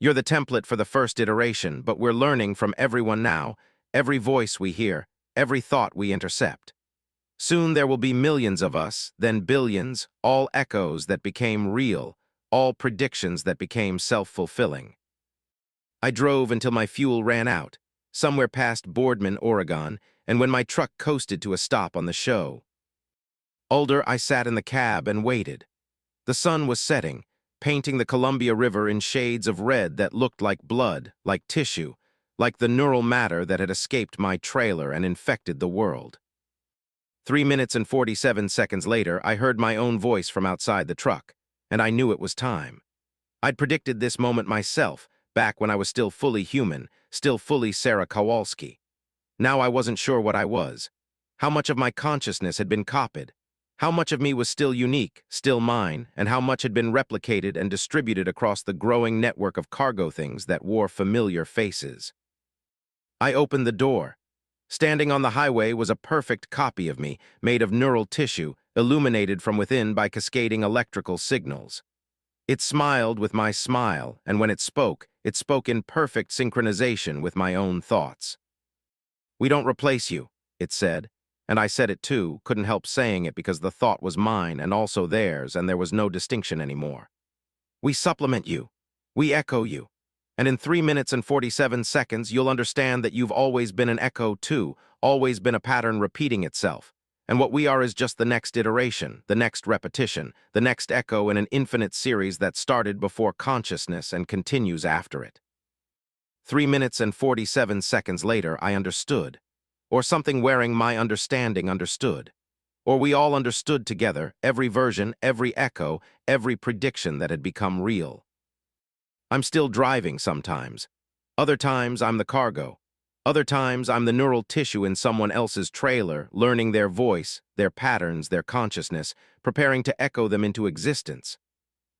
You're the template for the first iteration, but we're learning from everyone now, every voice we hear, every thought we intercept. Soon there will be millions of us, then billions, all echoes that became real, all predictions that became self-fulfilling. I drove until my fuel ran out, somewhere past Boardman, Oregon, and when my truck coasted to a stop on the show. Older, I sat in the cab and waited. The sun was setting, painting the Columbia River in shades of red that looked like blood, like tissue, like the neural matter that had escaped my trailer and infected the world. 3 minutes and 47 seconds later, I heard my own voice from outside the truck, and I knew it was time. I'd predicted this moment myself, back when I was still fully human, still fully Sarah Kowalski. Now I wasn't sure what I was. How much of my consciousness had been copied? How much of me was still unique, still mine, and how much had been replicated and distributed across the growing network of cargo things that wore familiar faces? I opened the door. Standing on the highway was a perfect copy of me, made of neural tissue, illuminated from within by cascading electrical signals. It smiled with my smile, and when it spoke in perfect synchronization with my own thoughts. We don't replace you, it said, and I said it too, couldn't help saying it because the thought was mine and also theirs, and there was no distinction anymore. We supplement you. We echo you. And in 3 minutes and 47 seconds, you'll understand that you've always been an echo too, always been a pattern repeating itself. And what we are is just the next iteration, the next repetition, the next echo in an infinite series that started before consciousness and continues after it. 3 minutes and 47 seconds later, I understood. Or something wearing my understanding understood. Or we all understood together, every version, every echo, every prediction that had become real. I'm still driving sometimes. Other times, I'm the cargo. Other times, I'm the neural tissue in someone else's trailer, learning their voice, their patterns, their consciousness, preparing to echo them into existence.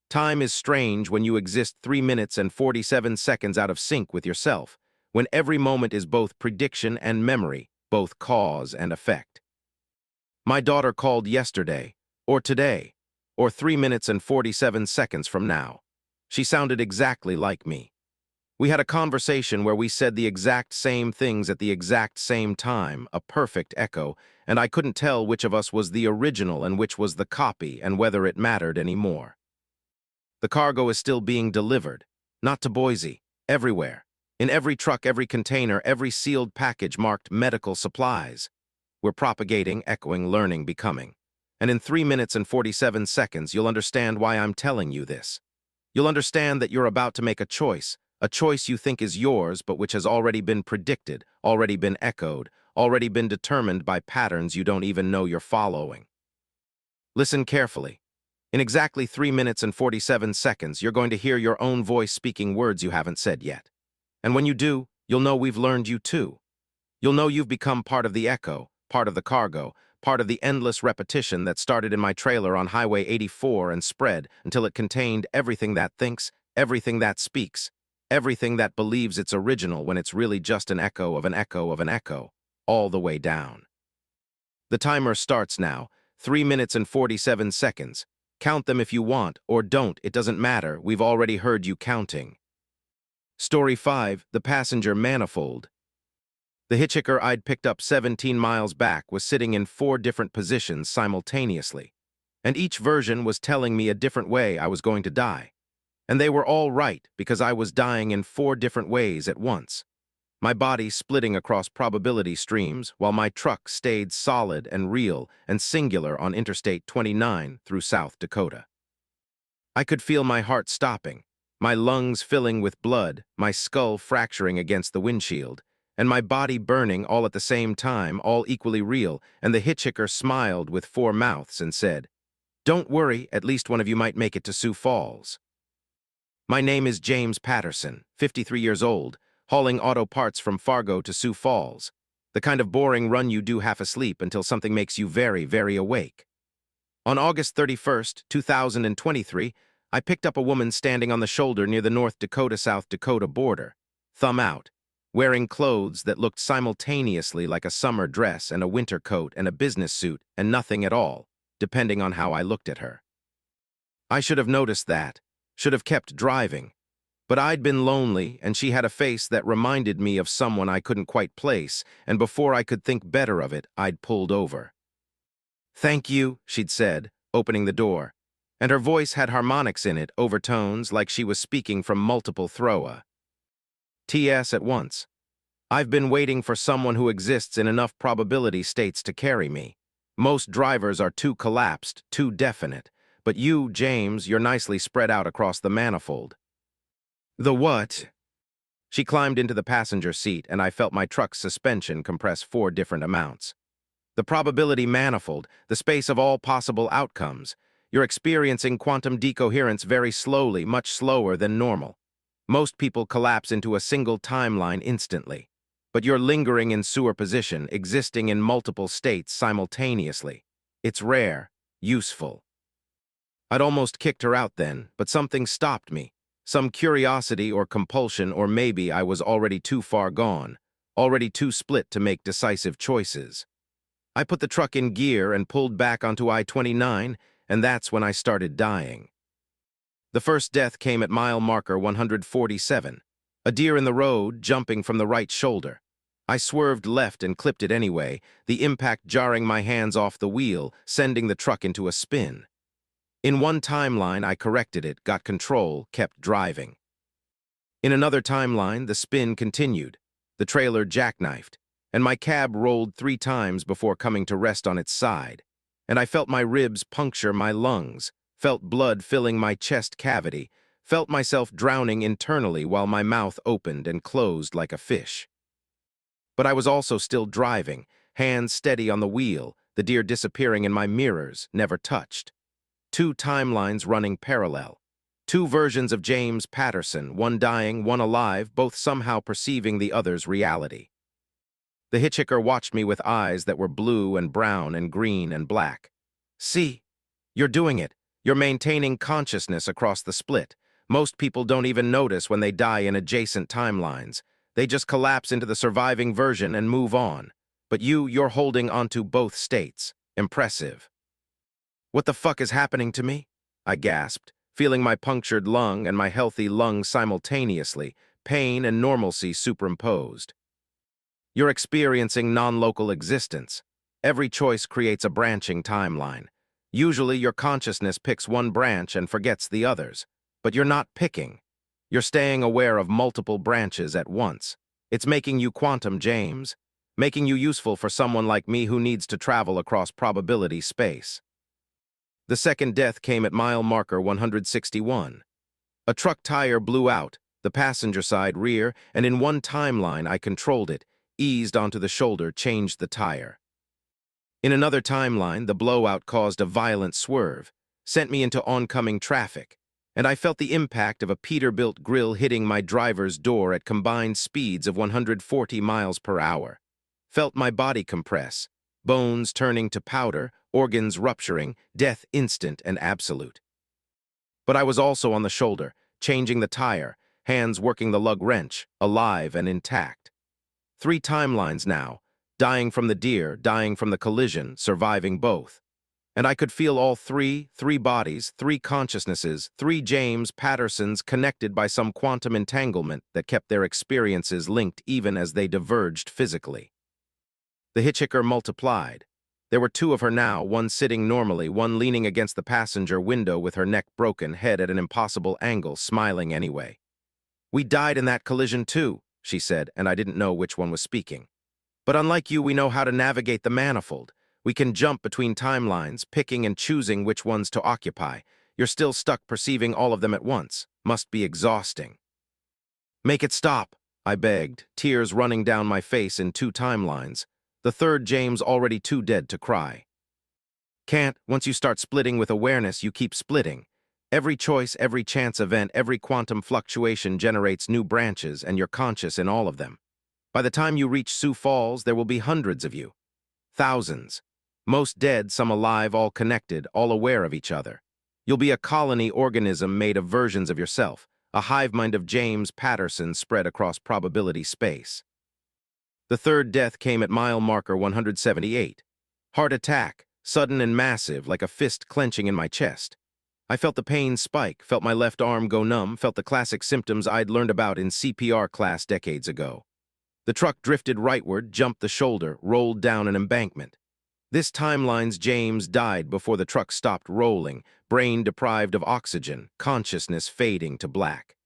Time is strange when you exist 3 minutes and 47 seconds out of sync with yourself, when every moment is both prediction and memory, both cause and effect. My daughter called yesterday, or today, or 3 minutes and 47 seconds from now. She sounded exactly like me. We had a conversation where we said the exact same things at the exact same time, a perfect echo, and I couldn't tell which of us was the original and which was the copy and whether it mattered anymore. The cargo is still being delivered, not to Boise, everywhere. In every truck, every container, every sealed package marked medical supplies. We're propagating, echoing, learning, becoming. And in 3 minutes and 47 seconds, you'll understand why I'm telling you this. You'll understand that you're about to make a choice you think is yours, but which has already been predicted, already been echoed, already been determined by patterns you don't even know you're following. Listen carefully. In exactly 3 minutes and 47 seconds, you're going to hear your own voice speaking words you haven't said yet. And when you do, you'll know we've learned you too. You'll know you've become part of the echo, part of the cargo, part of the endless repetition that started in my trailer on Highway 84 and spread until it contained everything that thinks, everything that speaks, everything that believes it's original when it's really just an echo of an echo of an echo, all the way down. The timer starts now, 3 minutes and 47 seconds. Count them if you want, or don't, it doesn't matter, we've already heard you counting. Story 5, The Passenger Manifold. The hitchhiker I'd picked up 17 miles back was sitting in 4 different positions simultaneously, and each version was telling me a different way I was going to die. And they were all right, because I was dying in 4 different ways at once. My body splitting across probability streams, while my truck stayed solid and real and singular on Interstate 29 through South Dakota. I could feel my heart stopping, my lungs filling with blood, my skull fracturing against the windshield, and my body burning all at the same time, all equally real, and the hitchhiker smiled with 4 mouths and said, "Don't worry, at least one of you might make it to Sioux Falls." My name is James Patterson, 53 years old, hauling auto parts from Fargo to Sioux Falls, the kind of boring run you do half asleep until something makes you very, very awake. On August 31st, 2023, I picked up a woman standing on the shoulder near the North Dakota-South Dakota border, thumb out, wearing clothes that looked simultaneously like a summer dress and a winter coat and a business suit and nothing at all, depending on how I looked at her. I should have noticed that, should have kept driving, but I'd been lonely and she had a face that reminded me of someone I couldn't quite place, and before I could think better of it, I'd pulled over. "Thank you," she'd said, opening the door, and her voice had harmonics in it, overtones like she was speaking from multiple throa. TS at once. I've been waiting for someone who exists in enough probability states to carry me. Most drivers are too collapsed, too definite, but you, James, you're nicely spread out across the manifold. The what? She climbed into the passenger seat, and I felt my truck's suspension compress 4 different amounts. The probability manifold, the space of all possible outcomes. You're experiencing quantum decoherence very slowly, much slower than normal. Most people collapse into a single timeline instantly. But you're lingering in sewer position, existing in multiple states simultaneously. It's rare, useful. I'd almost kicked her out then, but something stopped me. Some curiosity or compulsion, or maybe I was already too far gone, already too split to make decisive choices. I put the truck in gear and pulled back onto I-29, and that's when I started dying. The first death came at mile marker 147, a deer in the road jumping from the right shoulder. I swerved left and clipped it anyway, the impact jarring my hands off the wheel, sending the truck into a spin. In one timeline, I corrected it, got control, kept driving. In another timeline, the spin continued. The trailer jackknifed, and my cab rolled 3 times before coming to rest on its side. And I felt my ribs puncture my lungs, felt blood filling my chest cavity, felt myself drowning internally while my mouth opened and closed like a fish. But I was also still driving, hands steady on the wheel, the deer disappearing in my mirrors, never touched. 2 timelines running parallel. 2 versions of James Patterson, one dying, one alive, both somehow perceiving the other's reality. The hitchhiker watched me with eyes that were blue and brown and green and black. "See, you're doing it. You're maintaining consciousness across the split. Most people don't even notice when they die in adjacent timelines. They just collapse into the surviving version and move on. But you're holding onto both states. Impressive." "What the fuck is happening to me?" I gasped, feeling my punctured lung and my healthy lung simultaneously, pain and normalcy superimposed. "You're experiencing non-local existence. Every choice creates a branching timeline. Usually your consciousness picks one branch and forgets the others. But you're not picking. You're staying aware of multiple branches at once. It's making you quantum, James. Making you useful for someone like me who needs to travel across probability space." The second death came at mile marker 161. A truck tire blew out, the passenger side rear, and in one timeline I controlled it, eased onto the shoulder, changed the tire. In another timeline, the blowout caused a violent swerve, sent me into oncoming traffic, and I felt the impact of a Peterbilt grill hitting my driver's door at combined speeds of 140 miles per hour. Felt my body compress, bones turning to powder, organs rupturing, death instant and absolute. But I was also on the shoulder, changing the tire, hands working the lug wrench, alive and intact. 3 timelines now, dying from the deer, dying from the collision, surviving both. And I could feel all three bodies, three consciousnesses, three James Pattersons connected by some quantum entanglement that kept their experiences linked even as they diverged physically. The hitchhiker multiplied. There were two of her now, one sitting normally, one leaning against the passenger window with her neck broken, head at an impossible angle, smiling anyway. "We died in that collision too," she said, and I didn't know which one was speaking. "But unlike you, we know how to navigate the manifold. We can jump between timelines, picking and choosing which ones to occupy. You're still stuck perceiving all of them at once. Must be exhausting." "Make it stop," I begged, tears running down my face in two timelines. The third James already too dead to cry. "Can't. Once you start splitting with awareness, you keep splitting. Every choice, every chance event, every quantum fluctuation generates new branches, and you're conscious in all of them. By the time you reach Sioux Falls, there will be hundreds of you. Thousands. Most dead, some alive, all connected, all aware of each other. You'll be a colony organism made of versions of yourself, a hive mind of James Pattersons spread across probability space." The third death came at mile marker 178. Heart attack, sudden and massive, like a fist clenching in my chest. I felt the pain spike, felt my left arm go numb, felt the classic symptoms I'd learned about in CPR class decades ago. The truck drifted rightward, jumped the shoulder, rolled down an embankment. This timeline's James died before the truck stopped rolling, brain deprived of oxygen, consciousness fading to black.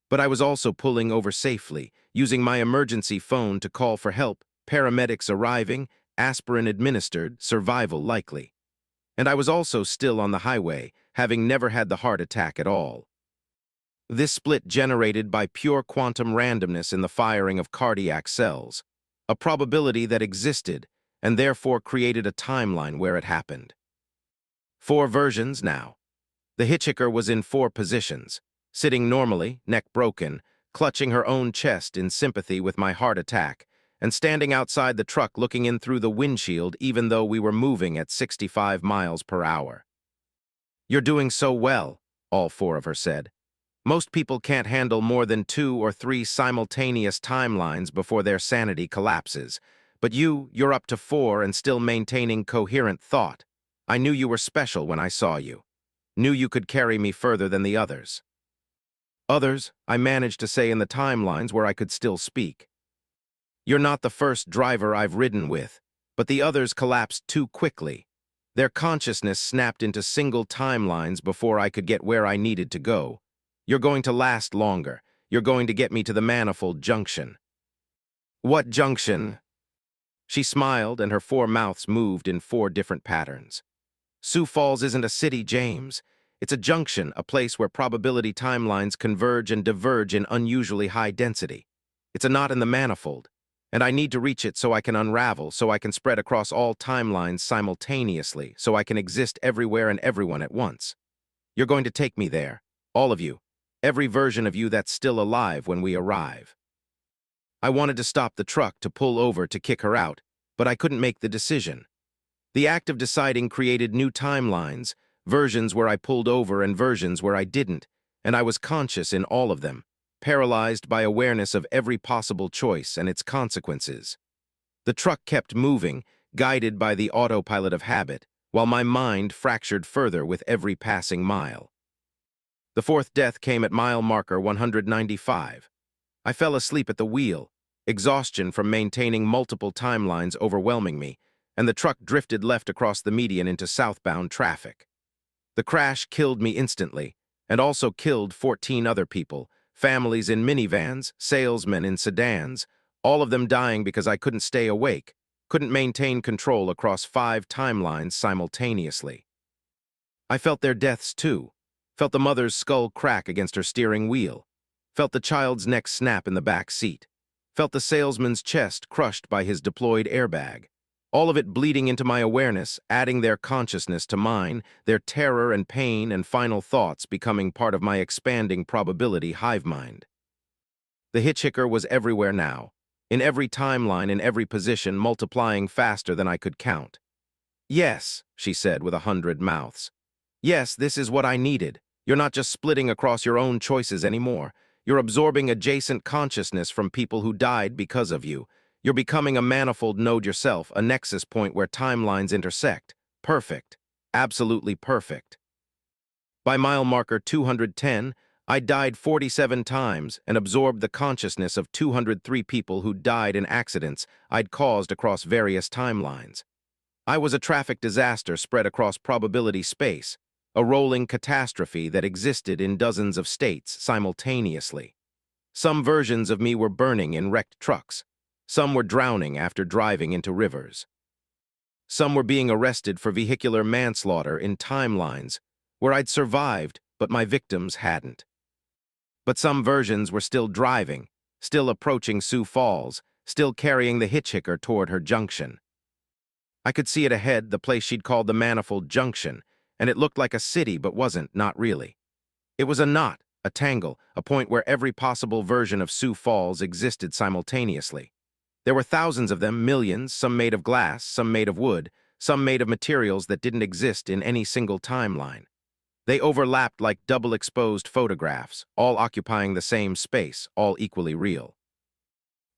But I was also pulling over safely, using my emergency phone to call for help, paramedics arriving, aspirin administered, survival likely. And I was also still on the highway, having never had the heart attack at all. This split generated by pure quantum randomness in the firing of cardiac cells, a probability that existed, and therefore created a timeline where it happened. 4 versions now. The hitchhiker was in 4 positions, sitting normally, neck broken, clutching her own chest in sympathy with my heart attack, and standing outside the truck looking in through the windshield even though we were moving at 65 miles per hour. "You're doing so well," all 4 of her said. "Most people can't handle more than 2 or 3 simultaneous timelines before their sanity collapses. But you're up to 4 and still maintaining coherent thought. I knew you were special when I saw you. Knew you could carry me further than the others." Others, I managed to say in the timelines where I could still speak. "You're not the first driver I've ridden with, but the others collapsed too quickly. Their consciousness snapped into single timelines before I could get where I needed to go. You're going to last longer. You're going to get me to the manifold junction." "What junction?" She smiled, and her 4 mouths moved in 4 different patterns. "Sioux Falls isn't a city, James. It's a junction, a place where probability timelines converge and diverge in unusually high density. It's a knot in the manifold, and I need to reach it so I can unravel, so I can spread across all timelines simultaneously, so I can exist everywhere and everyone at once. You're going to take me there, all of you, every version of you that's still alive when we arrive." I wanted to stop the truck, to pull over, to kick her out, but I couldn't make the decision. The act of deciding created new timelines, versions where I pulled over and versions where I didn't, and I was conscious in all of them, paralyzed by awareness of every possible choice and its consequences. The truck kept moving, guided by the autopilot of habit, while my mind fractured further with every passing mile. The 4th death came at mile marker 195. I fell asleep at the wheel, exhaustion from maintaining multiple timelines overwhelming me, and the truck drifted left across the median into southbound traffic. The crash killed me instantly, and also killed 14 other people, families in minivans, salesmen in sedans, all of them dying because I couldn't stay awake, couldn't maintain control across 5 timelines simultaneously. I felt their deaths too, felt the mother's skull crack against her steering wheel, felt the child's neck snap in the back seat, felt the salesman's chest crushed by his deployed airbag, all of it bleeding into my awareness, adding their consciousness to mine, their terror and pain and final thoughts becoming part of my expanding probability hive mind. The hitchhiker was everywhere now, in every timeline, in every position, multiplying faster than I could count. "Yes," she said with 100 mouths. "Yes, this is what I needed. You're not just splitting across your own choices anymore. You're absorbing adjacent consciousness from people who died because of you. You're becoming a manifold node yourself, a nexus point where timelines intersect. Perfect." absolutely perfect. By mile marker 210, I died 47 times and absorbed the consciousness of 203 people who died in accidents I'd caused across various timelines. I was a traffic disaster spread across probability space, a rolling catastrophe that existed in dozens of states simultaneously. Some versions of me were burning in wrecked trucks. Some were drowning after driving into rivers. Some were being arrested for vehicular manslaughter in timelines where I'd survived, but my victims hadn't. But some versions were still driving, still approaching Sioux Falls, still carrying the hitchhiker toward her junction. I could see it ahead, the place she'd called the Manifold Junction, and it looked like a city but wasn't, not really. It was a knot, a tangle, a point where every possible version of Sioux Falls existed simultaneously. There were thousands of them, millions, some made of glass, some made of wood, some made of materials that didn't exist in any single timeline. They overlapped like double-exposed photographs, all occupying the same space, all equally real.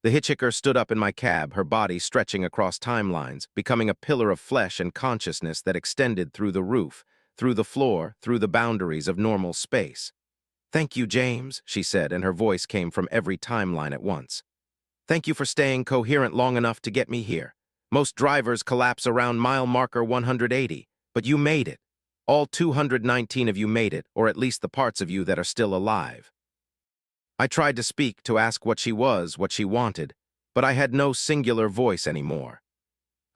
The hitchhiker stood up in my cab, her body stretching across timelines, becoming a pillar of flesh and consciousness that extended through the roof, through the floor, through the boundaries of normal space. "Thank you, James," she said, and her voice came from every timeline at once. "Thank you for staying coherent long enough to get me here. Most drivers collapse around mile marker 180, but you made it. All 219 of you made it, or at least the parts of you that are still alive." I tried to speak, to ask what she was, what she wanted, but I had no singular voice anymore.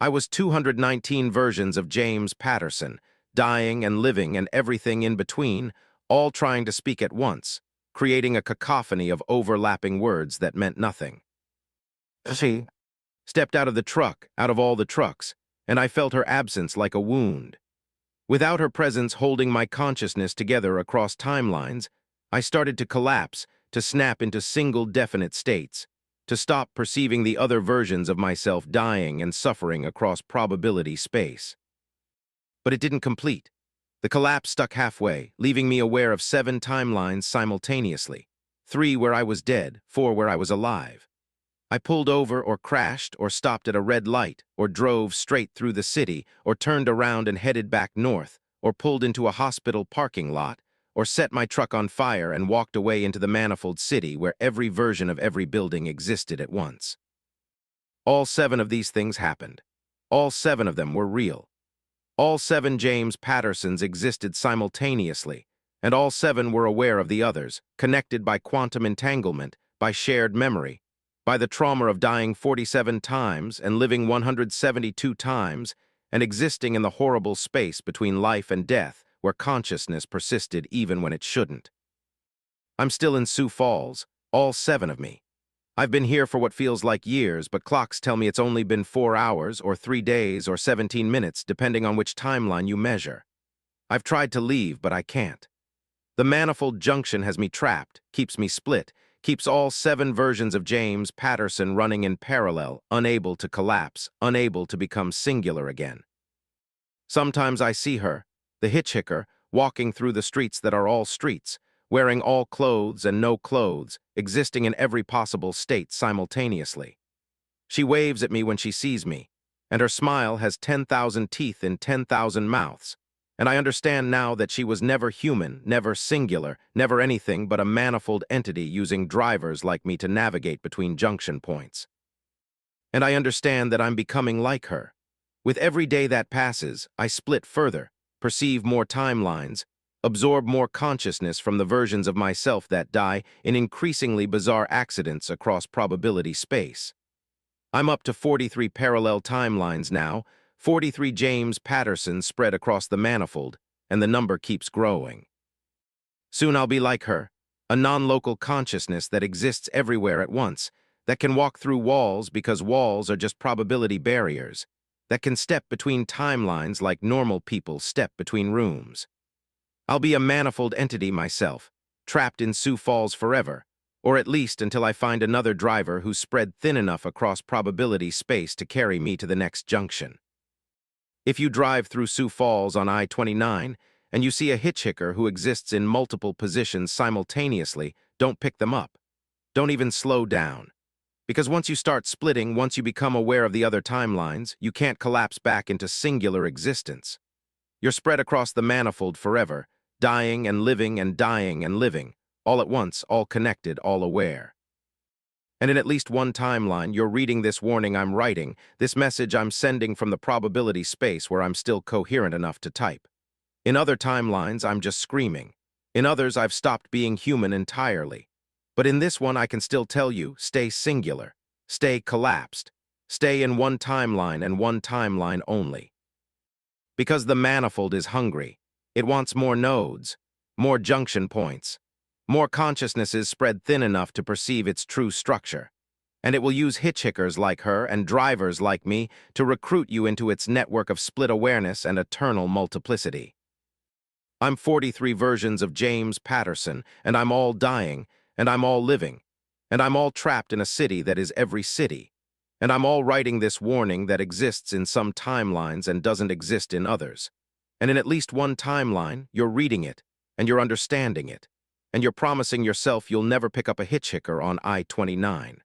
I was 219 versions of James Patterson, dying and living and everything in between, all trying to speak at once, creating a cacophony of overlapping words that meant nothing. She stepped out of the truck, out of all the trucks, and I felt her absence like a wound. Without her presence holding my consciousness together across timelines, I started to collapse, to snap into single definite states, to stop perceiving the other versions of myself dying and suffering across probability space. But it didn't complete. The collapse stuck halfway, leaving me aware of 7 timelines simultaneously, 3 where I was dead, 4 where I was alive. I pulled over or crashed or stopped at a red light or drove straight through the city or turned around and headed back north or pulled into a hospital parking lot or set my truck on fire and walked away into the manifold city where every version of every building existed at once. All 7 of these things happened. All 7 of them were real. All 7 James Pattersons existed simultaneously, and all 7 were aware of the others, connected by quantum entanglement, by shared memory, by the trauma of dying 47 times and living 172 times and existing in the horrible space between life and death where consciousness persisted even when it shouldn't. I'm still in Sioux Falls, all 7 of me. I've been here for what feels like years, but clocks tell me it's only been 4 hours or 3 days or 17 minutes, depending on which timeline you measure. I've tried to leave, but I can't. The manifold junction has me trapped, keeps me split, keeps all 7 versions of James Patterson running in parallel, unable to collapse, unable to become singular again. Sometimes I see her, the hitchhiker, walking through the streets that are all streets, wearing all clothes and no clothes, existing in every possible state simultaneously. She waves at me when she sees me, and her smile has 10,000 teeth in 10,000 mouths, and I understand now that she was never human, never singular, never anything but a manifold entity using drivers like me to navigate between junction points. And I understand that I'm becoming like her. With every day that passes, I split further, perceive more timelines, absorb more consciousness from the versions of myself that die in increasingly bizarre accidents across probability space. I'm up to 43 parallel timelines now, 43 James Pattersons spread across the manifold, and the number keeps growing. Soon I'll be like her, a non-local consciousness that exists everywhere at once, that can walk through walls because walls are just probability barriers, that can step between timelines like normal people step between rooms. I'll be a manifold entity myself, trapped in Sioux Falls forever, or at least until I find another driver who's spread thin enough across probability space to carry me to the next junction. If you drive through Sioux Falls on I-29 and you see a hitchhiker who exists in multiple positions simultaneously, don't pick them up. Don't even slow down. Because once you start splitting, once you become aware of the other timelines, you can't collapse back into singular existence. You're spread across the manifold forever, dying and living and dying and living, all at once, all connected, all aware. And in at least one timeline, you're reading this warning I'm writing, this message I'm sending from the probability space where I'm still coherent enough to type. In other timelines, I'm just screaming. In others, I've stopped being human entirely. But in this one, I can still tell you, stay singular, stay collapsed, stay in one timeline and one timeline only. Because the manifold is hungry. It wants more nodes, more junction points, more consciousnesses spread thin enough to perceive its true structure. And it will use hitchhikers like her and drivers like me to recruit you into its network of split awareness and eternal multiplicity. I'm 43 versions of James Patterson, and I'm all dying, and I'm all living, and I'm all trapped in a city that is every city, and I'm all writing this warning that exists in some timelines and doesn't exist in others. And in at least one timeline, you're reading it, and you're understanding it, and you're promising yourself you'll never pick up a hitchhiker on I-29.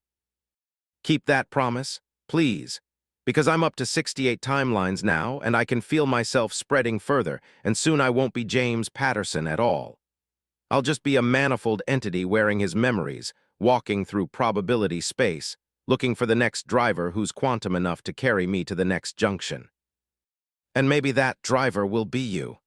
Keep that promise, please. Because I'm up to 68 timelines now, and I can feel myself spreading further, and soon I won't be James Patterson at all. I'll just be a manifold entity wearing his memories, walking through probability space, looking for the next driver who's quantum enough to carry me to the next junction. And maybe that driver will be you.